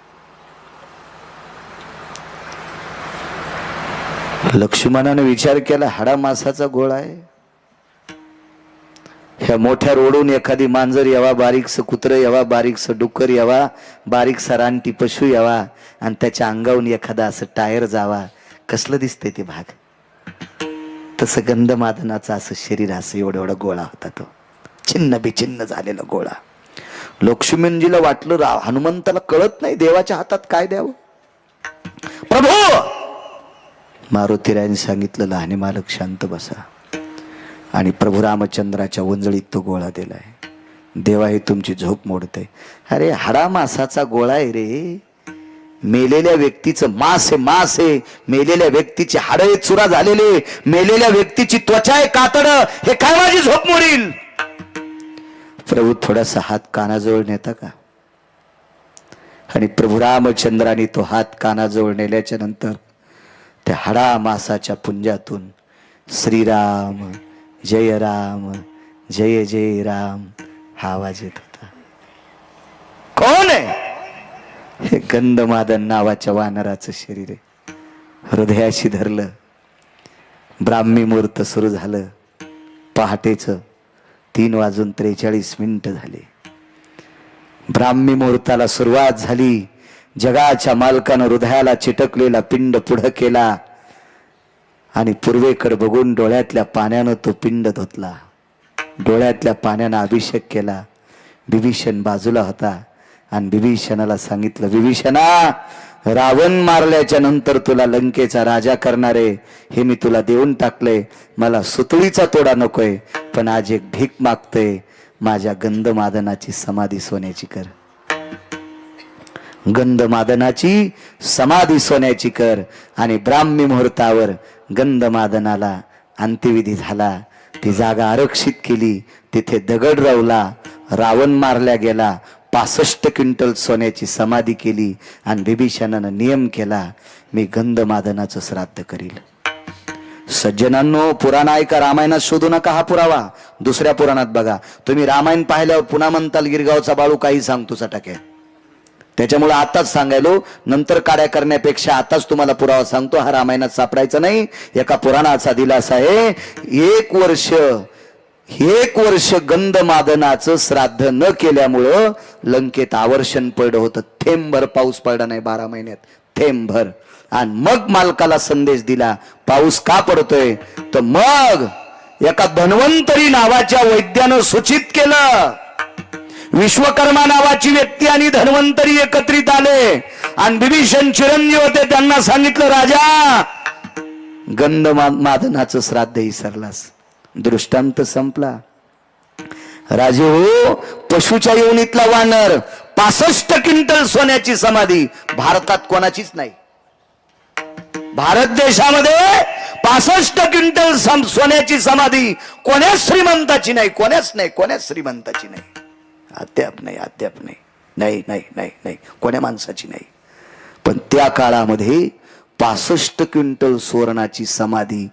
लक्ष्मणाने विचार केला, हाडा मासाचा गोळा आहे. ह्या मोठ्या रोडून एखादी मांजर यावा, बारीकस कुत्र यावा, बारीकस डुक्कर यावा, बारीकसा रानटी पशु यावा आणि त्याच्या अंगावून एखादा असं टायर जावा, कसलं दिसतंय ते भाग. तसं गंधमादनाचं असं शरीर, असं एवढा एवढा गोळा होता तो, छिन्न बिछिन्न झालेला गोळा. लक्ष्मणजीला वाटलं हनुमंताला कळत नाही देवाच्या हातात काय द्यावं. प्रभू, मारुतीरायने सांगितलं, लहाने मालक शांत बसा. आणि प्रभू रामचंद्राच्या वंजळीत तो गोळा दिलाय. देवा हे तुमची झोप मोडते. अरे हाडा मासाचा गोळा आहे रे, मेलेल्या व्यक्तीचं मांस आहे, मांस आहे. मेलेल्या व्यक्तीची हाडे चुरा झालेले, मेलेल्या व्यक्तीची त्वचा आहे कातड. हे काय माझी झोप मोडील? प्रभू थोडासा हात कानाजवळ नेता का? आणि प्रभू रामचंद्राने तो हात कानाजवळ नेल्याच्या नंतर त्या हाडा मासाच्या पुंजातून श्रीराम जय राम जय जय राम हा आवाज येत होता. कोण आहे? हे गंधमादन नावाच्या वानराचं शरीर आहे. हृदयाशी धरलं. ब्राह्मी मुहूर्त सुरू झालं. पहाटेचं 3:43 झाले. ब्राह्मी मुहूर्ताला सुरुवात झाली. जगाच्या मालकानं हृदयाला चिटकलेला पिंड पुढं केला आणि पूर्वेकडे बघून डोळ्यातल्या पाण्यानं तो पिंड धुतला. डोळ्यातल्या पाण्यानं अभिषेक केला. विभीषण बाजूला होता आणि विभीषणाला सांगितलं, विभीषणा, रावण मारल्याच्या नंतर तुला लंकेचा राजा करणारे हे मी तुला देऊन टाकले. मला सुतळीचा तोडा नकोय, पण आज एक भीक मागतोय. माझ्या गंधमादनाची समाधी सोन्याची कर. गंधमादनाची समाधी सोन्याची कर. आणि ब्राह्मी मुहूर्तावर गंधमादनाला अंत्यविधी झाला. ती जागा आरक्षित केली. तिथे दगड रोवला. रावण मारल्या गेला. 65 क्विंटल सोन्याची समाधी केली. आणि विभीषणानं नियम केला, मी गंधमादनाचं श्राद्ध करील. सज्जनांनो, पुराण ऐका, रामायणात शोधू नका हा पुरावा. दुसऱ्या पुराणात बघा. तुम्ही रामायण पाहिल्यावर पुन्हा म्हणताल गिरगावचा बाळू काही सांगतो चटाक्या. त्याच्यामुळे आताच सांगायलो, नंतर काड्या करण्यापेक्षा आताच तुम्हाला पुरावा सांगतो. हा रामायणात सापडायचा नाही. एका पुराणाचा दिलासा आहे. 1 वर्ष गंधमादनाचं श्राद्ध न केल्यामुळं लंकेत आवर्षण पडलं होतं. थेंबभर पाऊस पडला नाही 12 महिन्यात, थेंबभर. आणि मग मालकाला संदेश दिला, पाऊस का पडतोय? तर मग एका धन्वंतरी नावाच्या वैद्यानं सूचित केलं. विश्वकर्मा नावाची व्यक्ती आणि धन्वंतरी एकत्रित आले आणि विभीषण चिरंजीव होते. त्यांना सांगितलं, राजा, गंधमादनाचं श्राद्ध विसरलास. दृष्टांत संपला. राजे हो, पशुच्या योनीतला वानर, 65 क्विंटल सोन्याची समाधी भारतात कोणाचीच नाही. भारत देशामध्ये 65 क्विंटल सोन्याची समाधी कोण्याच श्रीमंताची नाही. कोण्याच श्रीमंताची नाही. अद्याप नाही. कोण्या माणसाची नाही. पण त्या काळामध्ये 65 क्विंटल सुवर्णाची समाधी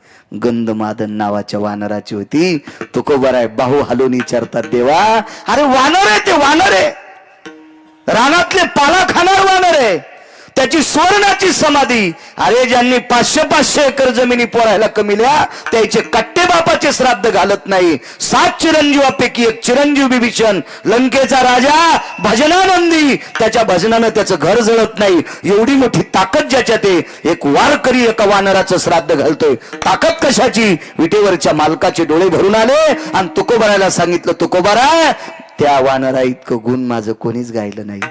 गंधमादन नावाच्या वानराची होती. तुकोबाराय बाहू हालून विचारतात, देवा, अरे वानर आहे, ते वानर आहे, रानातले पाला खाणार वानर आहे, त्याची सुवर्णाची समाधी. अरे ज्यांनी 500 एकर जमिनी पोरायला कमिल्या त्याचे कट्टे बापाचे श्राद्ध घालत नाही. 7 चिरंजीवापैकी एक चिरंजीव विभीषण, लंकेचा राजा, भजनानंदी, त्याच्या भजनानं त्याचं घर जळत नाही. एवढी मोठी ताकद ज्याच्यात आहे. एक वारकरी एका वानराचं श्राद्ध घालतोय. ताकद कशाची? विटेवरच्या मालकाचे डोळे भरून आले आणि तुकोबारायला सांगितलं, तुकोबाराय, त्या वानरा इतकं गुण माझं कोणीच गायलं नाही.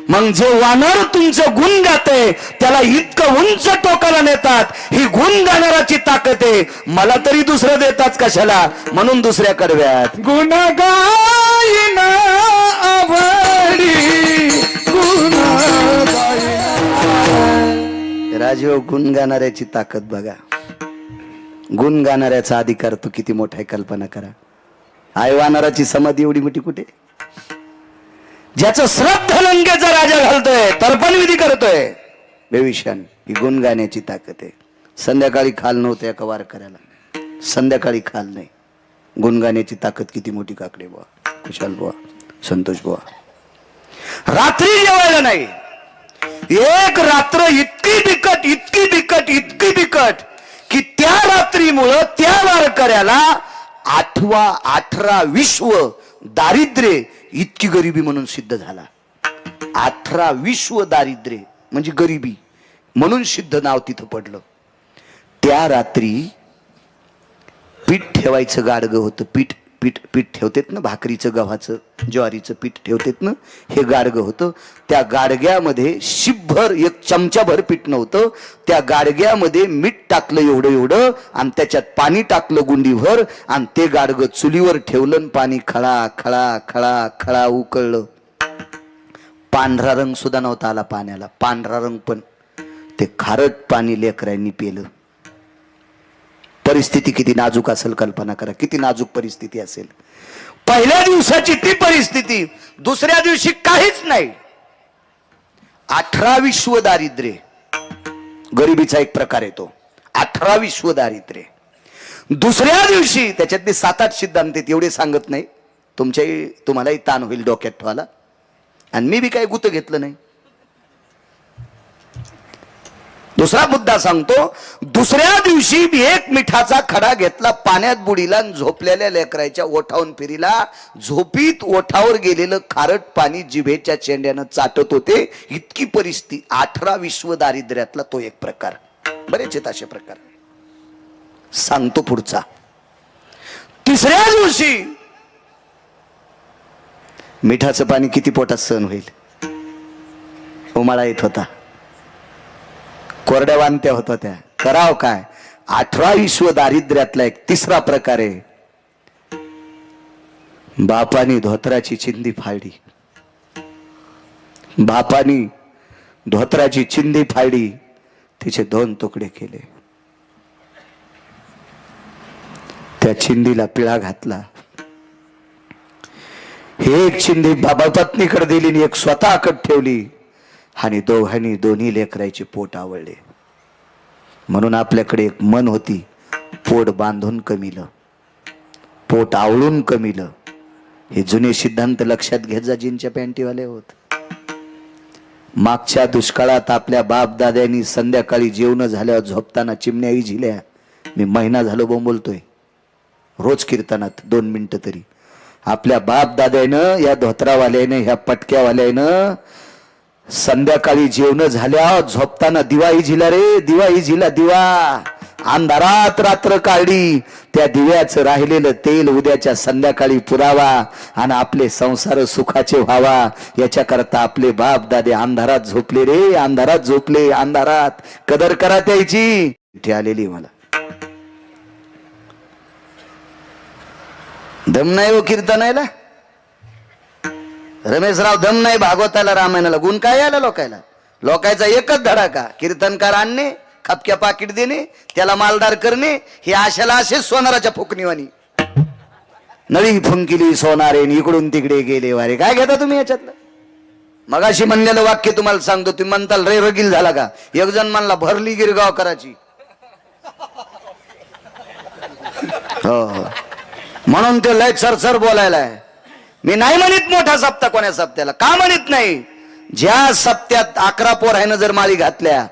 मग जे वानर तुमचं गुण गाते त्याला इतकं उंच टोकाला नेतात. ही गुण गाणाराची ताकद आहे. मला तरी दुसरं देतात कशाला? म्हणून दुसऱ्या कडव्यात गुण गायन आवडी गुण राजीव. गुण गाणाऱ्याची ताकद बघा. गुण गाणाऱ्याचा अधिकार तो किती मोठा आहे कल्पना करा. आई वानराची समाधी एवढी मोठी कुठे? ज्याचं श्राद्ध लंकेचा राजा घालतोय, तर्पण विधी करतोय, विभीषण. ही गुण गाण्याची ताकद आहे. संध्याकाळी खाल नव्हतं एका वारकऱ्याला. संध्याकाळी खाल नाही. गुण गाण्याची ताकद किती मोठी काकडे बुवा, कुशाल बुवा, संतोष बुवा. रात्री जेवायला नाही. एक रात्र इतकी बिकट की त्या रात्रीमुळं त्या वारकऱ्याला 18 विश्व दारिद्र्य, इतकी गरिबी म्हणून सिद्ध झाला. 18 विश्व दारिद्र्य म्हणजे गरिबी म्हणून सिद्ध नाव तिथं पडलं. त्या रात्री पीठ ठेवायचं गाडगं होतं. पीठ ठेवतेत ना, भाकरीचं, गव्हाचं, ज्वारीचं पीठ ठेवतेत ना, हे गाडगं होतं. त्या गाडग्यामध्ये शिपभर, 1 चमचाभर पीठ नव्हतं. त्या गाडग्यामध्ये मीठ टाकलं एवढं आणि त्याच्यात पाणी टाकलं गुंडीभर आणि ते गाडगं चुलीवर ठेवलं. पाणी खळा खळा खळा खळा उकळलं. पांढरा रंग सुद्धा नव्हता आला पाण्याला, पांढरा रंग पण ते खारट पाणी लेकरांनी पेलं. परिस्थिती किती नाजूक असेल कल्पना करा, किती नाजूक परिस्थिती असेल. पहिल्या दिवसाची ती परिस्थिती, दुसऱ्या दिवशी काहीच नाही. 18 विश्व दारिद्र्य, गरिबीचा एक प्रकार येतो. 18 विश्व दारिद्र्य. दुसऱ्या दिवशी त्याच्यातले 7-8 सिद्धांत एवढे सांगत नाही, तुम्हालाही ताण होईल डोक्यात ठेवायला, आणि मी बी काही गुत घेतलं नाही. दुसरा मुद्दा सांगतो. दुसऱ्या दिवशी एक मिठाचा खडा घेतला, पाण्यात बुडीला, झोपलेल्या लेकराच्या ओठावून फिरीला. झोपीत ओठावर गेलेलं खारट पाणी जिभेच्या चेंड्यानं चाटत होते. इतकी परिस्थिती. 18 विश्व दारिद्र्यातला तो एक प्रकार. बरेच आहेत असे प्रकार. सांगतो पुढचा. तिसऱ्या दिवशी मिठाचं पाणी किती पोटात सहन होईल. उमाळा येत होता, कोरड्या वांत्या होत्या त्या. कराव काय. 18 विश्व दारिद्र्यातला एक तिसरा प्रकार आहे. बापानी धोत्राची चिंधी फाडली. बापानी धोत्राची चिंधी फाडली, तिचे 2 तुकडे केले. त्या चिंधीला पिळा घातला. एक चिंधी बाबा पत्नीकडे दिली आणि एक स्वतःकडे ठेवली, आणि दोघांनी दोन्ही लेकराचे पोट आवळले. म्हणून आपल्याकडे एक मन होती, पोट बांधून कमीलं, पोट आवळून कमीलं. हे जुने सिद्धांत लक्षात घेत जा जीनच्या पॅन्टीवाले होत. मागच्या दुष्काळात आपल्या बाप दाद्यांनी संध्याकाळी जेवण झाल्यावर झोपताना चिमण्याही झिल्या. मी महिना झालो बोंबलतोय रोज कीर्तनात 2 मिनिटं तरी. आपल्या बाप दाद्यानं, या धोत्रावाल्यानं, ह्या पटक्यावाल्यानं संध्याकाळी जेवण झाल्या झोपताना दिवाही झिला रे, दिवाही झिला दिवा. अंधारात रात्र काढली, त्या दिव्याचं राहिलेलं तेल उद्याच्या संध्याकाळी पुरावा आणि आपले संसार सुखाचे व्हावा, याच्या करता आपले बाप दादे अंधारात झोपले रे, अंधारात झोपले. अंधारात कदर करा त्याची. इथे आलेली मला दम नाही हो कीर्तनायला. रमेशराव दम नाही भागवताला, रामायणाला. गुण काय आला लोकायला. लोकायचा एकच धडाका, कीर्तनकार आणणे, खपक्या पाकिट देणे, त्याला मालदार करणे. हे आशाला असेच सोनाराच्या फुकणीवाणी. नळी फुंकिली सोनारे, इकडून तिकडे गेले वारे. काय घेता तुम्ही याच्यातलं. मगाशी म्हणलेलं वाक्य तुम्हाला सांगतो. तुम्ही म्हणताल रे रगील झाला का. एक जण म्हणला भरली गिरगाव करायची. हो, म्हणून ते लय सरसर बोलायला आहे. मी नाही म्हणत मोठा सप्ता कोण्या सप्त्याला. का म्हणत नाही. ज्या सप्त्यात 11 पोरायनं जर माळी घातल्या,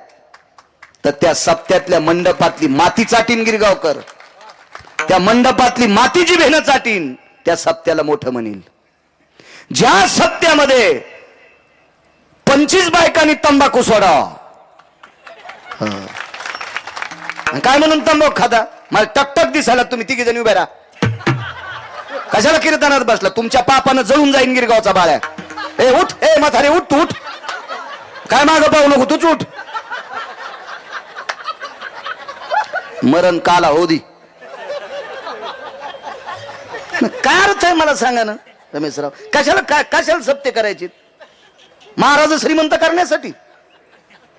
तर त्या सप्त्यातल्या मंडपातली माती चाटीन गिरगावकर. त्या मंडपातली माती जी भेन चाटीन, त्या सप्त्याला मोठं म्हणील. ज्या सप्त्यामध्ये 25 बायकांनी तंबाखू सोडावा, काय म्हणून तंबाखू खाता. मला टकटक दिसायला तुम्ही 3 जण उभे राहा. कशाला कीर्तनात बसला. तुमच्या पापानं जळून जाईन गिरगावचा बाळ्या. ए उठ, ए म्हातारे उठ, तू उठ. काय मागं पाहू नको, तूच उठ. मरण काला हो दी. काय अर्थ आहे मला सांगा ना रमेशराव. कशाला सत्य करायचे. महाराज श्रीमंत करण्यासाठी,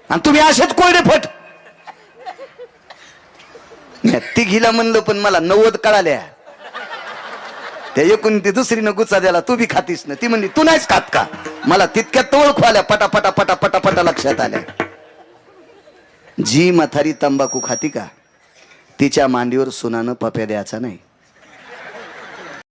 आणि तुम्ही असेच कोरडे फट. तिघीला म्हणलं, पण मला 90 कळाल्या. त्या एकूण ती दुसरीनं गुच्चा द्याला, तू बी खातीस ना. ती म्हणली तू नाहीच खात का. मला तितक्यात ओळखू आल्या, पटापटा पटापटा पटा लक्षात आल्या. जी म्हातारी तंबाखू खाती का, तिच्या मांडीवर सुनानं पप्या द्यायचा नाही.